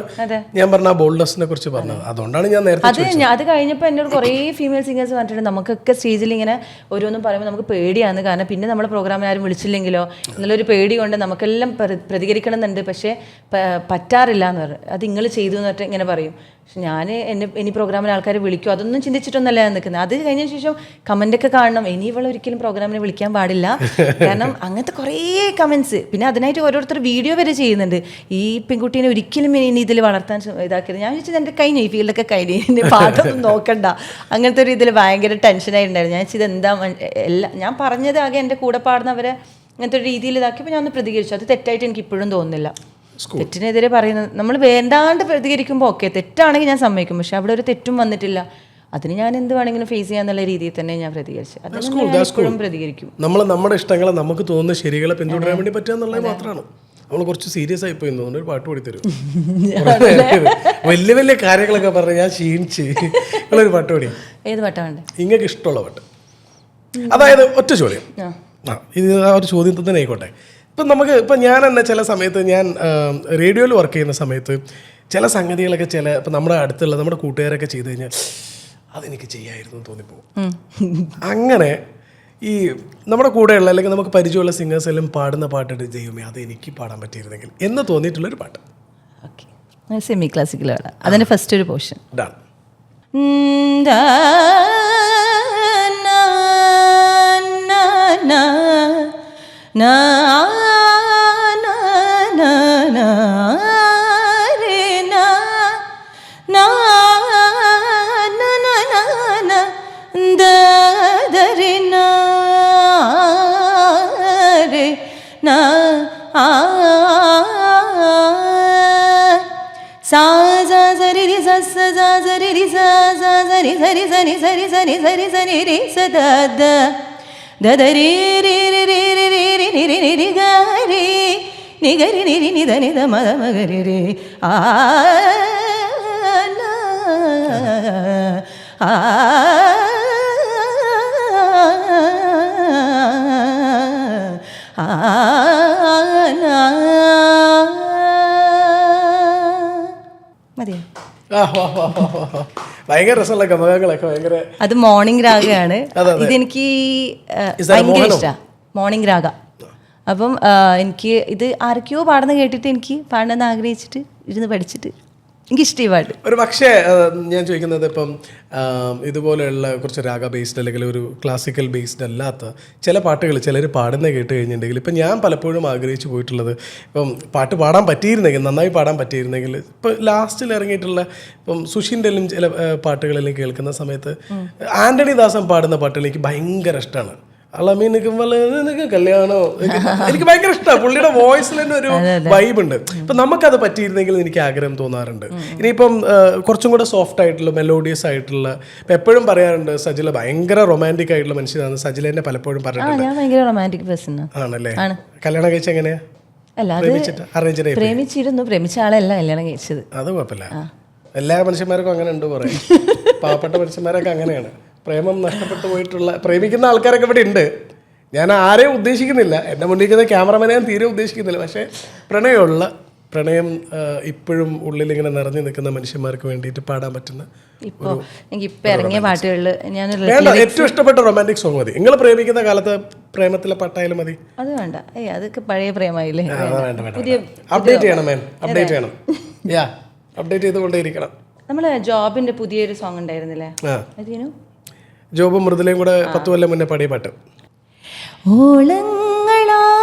ഞാൻ പറഞ്ഞ ആ ബോൾഡ്നെസ്സിനെ കുറിച്ച് പറഞ്ഞത്. അതുകൊണ്ടാണ് ഞാൻ നേരത്തെ അത് കഴിഞ്ഞപ്പോൾ എന്നോട് കുറേ ഫീമെയിൽ സിംഗേഴ്സ് പറഞ്ഞിട്ടുണ്ട്, നമുക്കൊക്കെ സ്റ്റേജിൽ ഇങ്ങനെ ഓരോന്നും പറയുമ്പോൾ നമുക്ക് പേടിയാണ്, കാരണം പിന്നെ നമ്മുടെ പ്രോഗ്രാമിൽ ആരും വിളിച്ചില്ലെങ്കിലോ എന്നുള്ളൊരു പേടി കൊണ്ട് നമുക്കെല്ലാം പ്രതികരിക്കണം എന്നുണ്ട്. പക്ഷേ പറ്റാറില്ല എന്ന് പറഞ്ഞു. അത് നിങ്ങൾ ചെയ്തു എന്നിട്ട് ഇങ്ങനെ പറയും. പക്ഷെ ഞാൻ ഇനി പ്രോഗ്രാമിൽ ആൾക്കാർ വിളിക്കും അതൊന്നും ചിന്തിച്ചിട്ടൊന്നല്ല ഞാൻ നിൽക്കുന്നത്. അത് കഴിഞ്ഞ ശേഷം കമൻ്റൊക്കെ കാണണം, ഇനി ഇവളെ ഒരിക്കലും പ്രോഗ്രാമിന് വിളിക്കാൻ പാടില്ല, കാരണം അങ്ങനത്തെ കുറേ കമൻസ്. പിന്നെ അതിനായിട്ട് ഓരോരുത്തർ വീഡിയോ വരെ ചെയ്യുന്നുണ്ട്, ഈ പെൺകുട്ടീനെ ഒരിക്കലും ഇനി ഇതിൽ വളർത്താൻ ഇതാക്കിയത്. ഞാൻ ചോദിച്ചത് എൻ്റെ കഴിഞ്ഞു, ഈ ഫീൽഡൊക്കെ കഴിഞ്ഞു, എൻ്റെ പാട്ടൊന്നും നോക്കണ്ട, അങ്ങനത്തെ ഒരു ഇതിൽ ഭയങ്കര ടെൻഷനായിട്ടുണ്ടായിരുന്നു. ഞാൻ വെച്ചത് എന്താ ഞാൻ പറഞ്ഞത് ആകെ എൻ്റെ കൂടെ പാടുന്നവരെ അങ്ങനത്തെ ഒരു രീതിയിൽ ഇതാക്കിയപ്പോൾ ഞാൻ ഒന്ന് പ്രതികരിച്ചു. അത് തെറ്റായിട്ട് എനിക്ക് ഇപ്പോഴും തോന്നുന്നില്ല. തെറ്റിനെതിരെ പറയുന്നത് നമ്മൾ വേണ്ടാണ്ട് പ്രതികരിക്കുമ്പോൾ ഓക്കെ, തെറ്റാണെങ്കിൽ ഞാൻ സമ്മതിക്കും, പക്ഷെ അവിടെ ഒരു തെറ്റും വന്നിട്ടില്ല. അതിന് ഞാൻ എന്ത് വേണമെങ്കിലും ഫേസ് ചെയ്യാന്നുള്ള രീതിയിൽ തന്നെ ഞാൻ പ്രതികരിച്ചു. അതിന് ഞാൻ എപ്പോഴും പ്രതികരിക്കും. നമ്മൾ നമ്മുടെ ഇഷ്ടങ്ങളെ നമുക്ക് തോന്നുന്ന ശരികളെ പിന്തുടരാൻ വേണ്ടി പറ്റുക എന്നുള്ളത് മാത്രമാണ്. നമ്മൾ കുറച്ച് സീരിയസ് ആയി പോയി തോന്നുന്നു. ഒരു പാട്ട് പാടി തരും. വലിയ വലിയ കാര്യങ്ങളൊക്കെ പറഞ്ഞ് ഞാൻ ക്ഷീണിച്ച്. നിങ്ങളൊരു പാട്ട് പാടി. ഏത് പാട്ടാ വേണ്ടേ? നിങ്ങൾക്ക് ഇഷ്ടമുള്ള പാട്ട്. അതായത് ഒറ്റ ചോദ്യം. ഇത് ആ ഒരു ചോദ്യത്തിൽ തന്നെ ആയിക്കോട്ടെ. ഇപ്പം ഞാൻ തന്നെ ചില സമയത്ത് ഞാൻ റേഡിയോയിൽ വർക്ക് ചെയ്യുന്ന സമയത്ത് ചില സംഗതികളൊക്കെ ഇപ്പം നമ്മുടെ അടുത്തുള്ള നമ്മുടെ കൂട്ടുകാരൊക്കെ ചെയ്ത് കഴിഞ്ഞാൽ അതെനിക്ക് ചെയ്യാമായിരുന്നു തോന്നിപ്പോകും. അങ്ങനെ ഈ നമ്മുടെ കൂടെയുള്ള അല്ലെങ്കിൽ നമുക്ക് പരിചയമുള്ള സിംഗേഴ്സ് എല്ലാം പാടുന്ന പാട്ടിട്ട് ചെയ്യുമേ അത് എനിക്ക് പാടാൻ പറ്റിയിരുന്നെങ്കിൽ എന്ന് തോന്നിയിട്ടുള്ളൊരു പാട്ട്. ഓക്കെ, സെമി ക്ലാസിക്കൽ പാടാം. അതിൻ്റെ ഫസ്റ്റ് ഒരു portion Dan. sa za za ri ri sa sa za za ri ri sa za za ri sa ri sa ni sa ri sa ni sa ri sa ni ri sa da da da da ri ri ri ri ri ri ri ni ri ni ri ga ri ni ga ri ni ri ni da ni da ma da ma ga ri ri a na a na മതിയോ? ഭയങ്കര രസമുള്ള ഗമകങ്ങളൊക്കെ ഭയങ്കര. അത് morning രാഗമാണ്. ഇതെനിക്ക് ഭയങ്കര ഇഷ്ടമാണ് morning രാഗ. അപ്പം എനിക്ക് ഇത് ആരൊക്കെയോ പാടുന്ന കേട്ടിട്ട് എനിക്ക് പാടണമെന്ന് ആഗ്രഹിച്ചിട്ട് ഇരുന്ന് പഠിച്ചിട്ട് എനിക്കിഷ്ടം ഈ പാട്ട്. ഒരു പക്ഷേ ഞാൻ ചോദിക്കുന്നത് ഇപ്പം ഇതുപോലെയുള്ള കുറച്ച് രാഗ ബേസ്ഡ് അല്ലെങ്കിൽ ഒരു ക്ലാസിക്കൽ ബേസ്ഡ് അല്ലാത്ത ചില പാട്ടുകൾ ചിലർ പാടുന്ന കേട്ട് കഴിഞ്ഞിട്ടുണ്ടെങ്കിൽ ഇപ്പം ഞാൻ പലപ്പോഴും ആഗ്രഹിച്ചു പോയിട്ടുള്ളത് ഇപ്പം പാട്ട് പാടാൻ പറ്റിയിരുന്നെങ്കിൽ നന്നായി പാടാൻ പറ്റിയിരുന്നെങ്കിൽ ഇപ്പം ലാസ്റ്റിൽ ഇറങ്ങിയിട്ടുള്ള ഇപ്പം സുഷിൻ്റെല്ലാം ചില പാട്ടുകളെല്ലാം കേൾക്കുന്ന സമയത്ത് ആൻ്റണി ദാസൻ പാടുന്ന പാട്ടുകൾ എനിക്ക് ഭയങ്കര ഇഷ്ടമാണ്. അളമീ നിൽക്കുമ്പോൾ കല്യാണോ എനിക്ക് ഭയങ്കര ഇഷ്ടമാണ്. പുള്ളിയുടെ വോയിസിൽ തന്നെ ഒരു വൈബ് ഉണ്ട്. ഇപ്പം നമുക്കത് പറ്റിയിരുന്നെങ്കിൽ എനിക്ക് ആഗ്രഹം തോന്നാറുണ്ട്. ഇനിയിപ്പം കുറച്ചും കൂടെ സോഫ്റ്റ് ആയിട്ടുള്ള മെലോഡിയസ് ആയിട്ടുള്ള ഇപ്പം എപ്പോഴും പറയാറുണ്ട് സജില ഭയങ്കര റൊമാൻറ്റിക് ആയിട്ടുള്ള മനുഷ്യനാണ്. സജില എന്നെ പലപ്പോഴും പറഞ്ഞിട്ടുണ്ട്. ആണല്ലേ? കല്യാണം കഴിച്ച എങ്ങനെയാ? പ്രേമിച്ച ആളല്ല കല്യാണം കഴിച്ചത്. അത് കുഴപ്പമില്ല. എല്ലാ മനുഷ്യന്മാർക്കും അങ്ങനെ ഉണ്ട്. കുറേ പാവപ്പെട്ട മനുഷ്യന്മാരൊക്കെ അങ്ങനെയാണ്. പ്രേമം നഷ്ടപ്പെട്ടു പോയിട്ടുള്ള പ്രേമിക്കുന്ന ആൾക്കാരൊക്കെ ഇവിടെ ഉണ്ട്. ഞാൻ ആരെയും ഉദ്ദേശിക്കുന്നില്ല. എന്നെ മുന്നിരിക്കുന്ന ക്യാമറമാനെ ഞാൻ തീരെ ഉദ്ദേശിക്കുന്നില്ല. പക്ഷേ പ്രണയം ഇപ്പോഴും ഉള്ളിലിങ്ങനെ നിറഞ്ഞു നിൽക്കുന്ന മനുഷ്യന്മാർക്ക് വേണ്ടിയിട്ട് പാടാൻ പറ്റുന്ന ഇറങ്ങിയ പാട്ടുകളിൽ ഏറ്റവും ഇഷ്ടപ്പെട്ട റൊമാൻറ്റിക് സോങ് മതി. നിങ്ങൾ പ്രേമിക്കുന്ന കാലത്ത് പ്രേമത്തിലെ പാട്ടായാലും മതി. അത് വേണ്ട, അതൊക്കെ പഴയ പ്രേമായില്ലേ. അപ്ഡേറ്റ് ചെയ്യണം മാൻ, അപ്ഡേറ്റ് ചെയ്യണം. അപ്ഡേറ്റ് ചെയ്തുകൊണ്ടേയിരിക്കണം. നമ്മള് ജോബിന്റെ പുതിയൊരു സോങ് ഉണ്ടായിരുന്നില്ലേ, ജോബും മൃദുലയും കൂടെ 10 കൊല്ലം മുന്നേ പാടിയ പാട്ട്. ഓളങ്ങളായി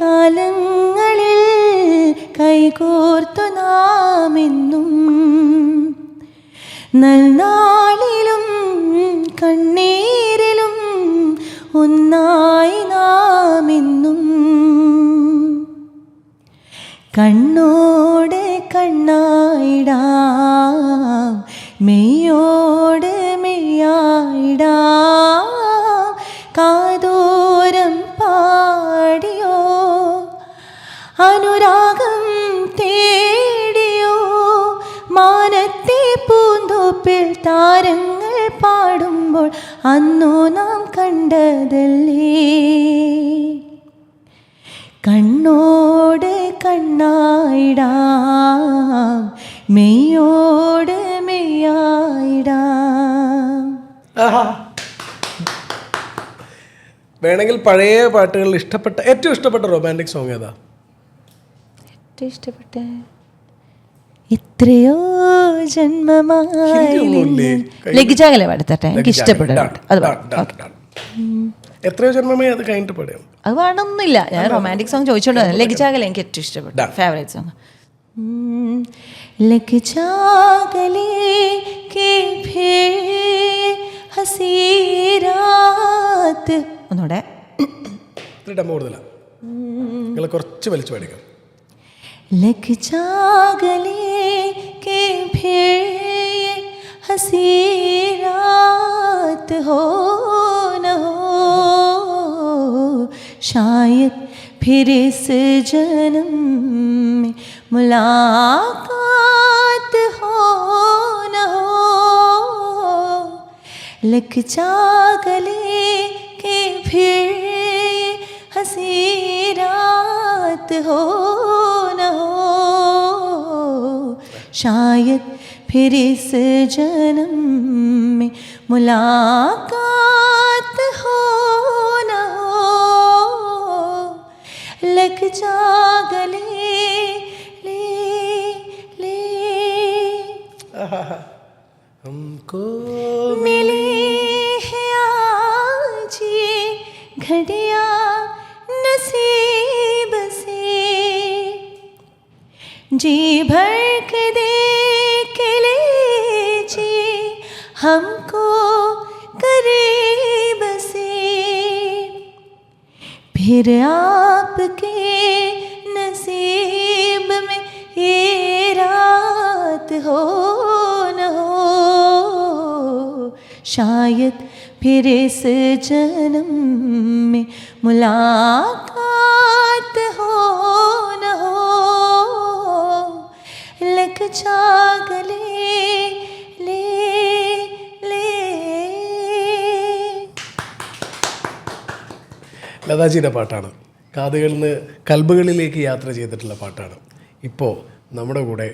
കാലങ്ങളിൽ കൈകോർത്തു നാമെന്നും നൽനാളിലും കണ്ണീരിലും ഒന്നായി നാമെന്നും കണ്ണോട് കണ്ണായിടാം മെയ്യോട് മെയ്യായിടാം കാതോരം പാടിയോ അനുരാഗം തേടിയോ മാനത്തെ പൂന്തോപ്പിൽ താരങ്ങൾ പാടുമ്പോൾ അന്നു നാം കണ്ടതല്ലേ കണ്ണോട് കണ്ണായിടാം മെയ്യോട് മെയ്യായിടാം. വേണമെങ്കിൽ പഴയ പാട്ടുകളിൽ ഏറ്റവും ഇഷ്ടപ്പെട്ട റൊമാൻറ്റിക് സോങ് ഏതാ? ഏറ്റവും ഇഷ്ടപ്പെട്ട എത്രയോ ജന്മമായി ലഘുചാകല പാടത്തട്ടെ, എനിക്ക് ഇഷ്ടപ്പെട്ട എത്രയോ ജന്മമായി അത് കഴിഞ്ഞിട്ട് പാടും. അത് പാടൊന്നുമില്ല, ഞാൻ റൊമാൻറ്റിക് സോങ് ചോദിച്ചോണ്ട് ലഘുചാകല എനിക്ക് ഏറ്റവും ഇഷ്ടപ്പെട്ട ഫേവറേറ്റ് സോങ്. ലഘുചാകലേ കേ ഫിർ ഹസീ രാത്. ഒന്നുകൂടെ കുറച്ച് വലിച്ചു പഠിക്കാം. ലഘുചാകലേ കേ ഫിർ हंसी रात हो न हो, शायद फिर इस जन्म में मुलाकात हो न हो, लग जा गले के फिर हंसी रात हो न हो, शायद फिर इस जन्म में मुलाकात हो न हो, लग जा गले ले ले, हमको मिले हैं आज ये घड़ियां नसीब से, जी भर के देख लीजिए हमको करीब से, फिर आपके नसीब में ये रात हो न हो, शायद फिर इस जन्म में मुलाकात हो न हो, लग जा गले ले ले. ലതാജിയുടെ പാട്ടാണ്. കാതുകളിൽ നിന്ന് കൽബുകളിലേക്ക് യാത്ര ചെയ്തിട്ടുള്ള പാട്ടാണ്. ഇപ്പോൾ നമ്മുടെ കൂടെ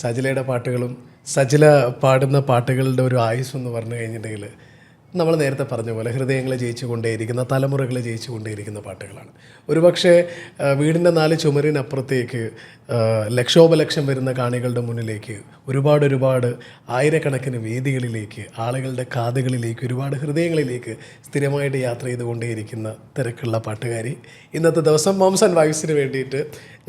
സജിലയുടെ പാട്ടുകളും സജില പാടുന്ന പാട്ടുകളുടെ ഒരു ആയുസ് എന്ന് പറഞ്ഞു കഴിഞ്ഞിട്ടുണ്ടെങ്കിൽ നമ്മൾ നേരത്തെ പറഞ്ഞ പോലെ ഹൃദയങ്ങളെ ജയിച്ചുകൊണ്ടേയിരിക്കുന്ന, തലമുറകളെ ജയിച്ചുകൊണ്ടേയിരിക്കുന്ന പാട്ടുകളാണ്. ഒരുപക്ഷെ വീടിൻ്റെ 4 ചുമരിനപ്പുറത്തേക്ക് ലക്ഷോപലക്ഷം വരുന്ന കാണികളുടെ മുന്നിലേക്ക്, ഒരുപാട് ആയിരക്കണക്കിന് വേദികളിലേക്ക്, ആളുകളുടെ കാതുകളിലേക്ക്, ഒരുപാട് ഹൃദയങ്ങളിലേക്ക് സ്ഥിരമായിട്ട് യാത്ര ചെയ്തുകൊണ്ടേയിരിക്കുന്ന തിരക്കുള്ള പാട്ടുകാരി. ഇന്നത്തെ ദിവസം മോംസ് ആൻഡ് വൈഫ്സിന് വേണ്ടിയിട്ട്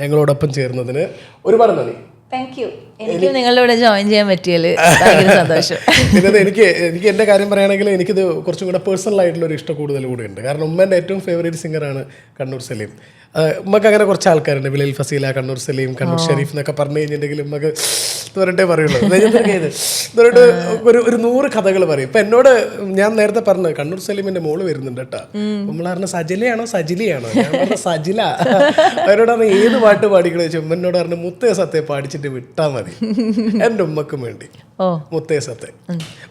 ഞങ്ങളോടൊപ്പം ചേർന്നതിന് ഒരുപാട് നന്ദി. Thank you. എനിക്കും നിങ്ങളുടെ കൂടെ ജോയിൻ ചെയ്യാൻ പറ്റിയതിൽ ഭയങ്കര സന്തോഷം. പിന്നെ എനിക്ക് എൻ്റെ കാര്യം പറയുകയാണെങ്കിൽ എനിക്കിത് കുറച്ചും കൂടെ പേഴ്സണൽ ആയിട്ടുള്ള ഒരു ഇഷ്ടം കൂടുതൽ കൂടെ ഉണ്ട്. കാരണം ഉമ്മേൻ്റെ ഏറ്റവും ഫേവറേറ്റ് സിംഗറാണ് കണ്ണൂർ സലീം. ഉമ്മക്ക് അങ്ങനെ കുറച്ച് ആൾക്കാരുണ്ട്, വിലയിൽ ഫസീല, കണ്ണൂർ സലീം, കണ്ണൂർ ഷെരീഫ് എന്നൊക്കെ പറഞ്ഞു കഴിഞ്ഞിട്ടുണ്ടെങ്കിൽ ഉമ്മക്ക് തുരട്ടേ പറയുള്ളൂ. തുരട്ട് ഒരു 100 കഥകൾ പറയും. ഇപ്പം എന്നോട് ഞാൻ നേരത്തെ പറഞ്ഞു കണ്ണൂർ സലീമിൻ്റെ മോള് വരുന്നുണ്ട് കേട്ടോ, നമ്മൾ പറഞ്ഞ സജിലയാണോ സജിലിയാണോ, ഞാൻ പറഞ്ഞ സജില. അവരോട് പറഞ്ഞ ഏത് പാട്ട് പാടിക്കണ ചോദിച്ചു. ഉമ്മനോട് പറഞ്ഞ മുത്തേ സത്തേ പാടിച്ചിട്ട് വിട്ടാൽ മതി, എൻ്റെ ഉമ്മക്കും വേണ്ടി മുത്തേ സത്തേ.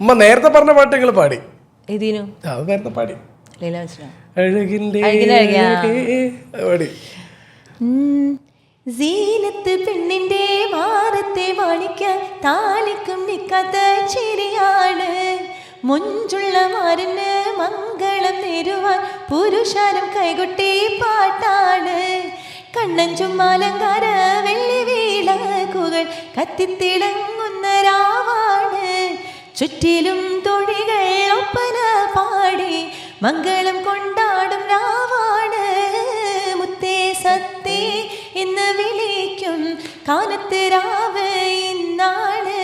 ഉമ്മ നേരത്തെ പറഞ്ഞ പാട്ട് നിങ്ങൾ പാടി, അത് നേരത്തെ പാടി സീനത്ത് പെണ്ണിന്റെ മാറത്തെ മാണിക്കാൻ താലിക്കും നിക്കാത്ത ചിരിയാണ്, മുഞ്ചുള്ള മാറിന് മംഗളം നേരുവാൻ പുരുഷാരം കൈകൊട്ടി പാട്ടാണ്, കണ്ണൻ ചുമ്മാലങ്കാര വെള്ളി വീളകുകൾ കത്തിത്തിളങ്ങുന്ന രാവാണ്, ചുറ്റിലും തൊഴികൾ ഒപ്പന പാടി മംഗളം കൊണ്ടാടും രാവാണ്, മുത്തേ സത്തേ എന്ന് വിളിക്കും കാനത്ത് രാവ് ഇന്നാണ്,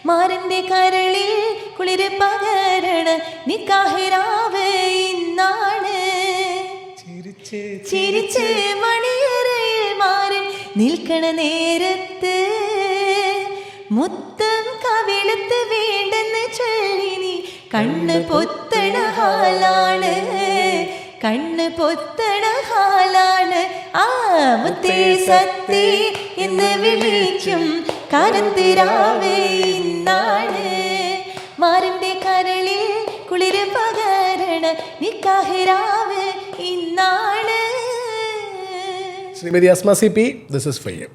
മാറിന്റെ കരളിൽ കുളിര് പകരണ നിക്കാഹ് രാവ് ഇന്നാണ്, ചിരിച്ച് മണിയറയിൽ മാറിൻ നിൽക്കണ നേരത്ത് മുത്തം കവിളത്ത് വേണ്ടെന്ന് ചൊല്ലിനി കണ്ണ് പൊത്തണ ഹാലാണ്, കണ്ണ് പൊത്തണ ഹാലാണ്, ആ മുത്തേ സത്തേ എന്ന് വിളിക്കും കാലത്ത് രാവ് ഇന്നാണ്, മാറിന്റെ കരളിൽ കുളിര് പകരണ നിക്കാഹ് രാവ് ഇന്നാണ്. Shrimati Asma C P, this is for you.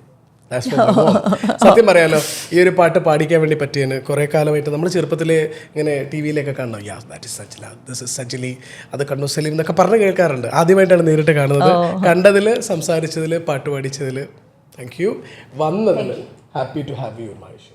സത്യം പറയാലോ, ഈ ഒരു പാട്ട് പാടിക്കാൻ വേണ്ടി പറ്റിയതിന് കുറേ കാലമായിട്ട് നമ്മൾ ചെറുപ്പത്തിൽ ഇങ്ങനെ ടി വിയിലൊക്കെ കാണണം, yeah that is Sajila, this is Sajili, അത് കണ്ണൂർ സലീം എന്നൊക്കെ പറഞ്ഞ് കേൾക്കാറുണ്ട്. ആദ്യമായിട്ടാണ് നേരിട്ട് കാണുന്നത്. കണ്ടതിൽ, സംസാരിച്ചതിൽ, പാട്ട് പാടിച്ചതിൽ താങ്ക് യു. വന്നതിൽ happy to have you my show.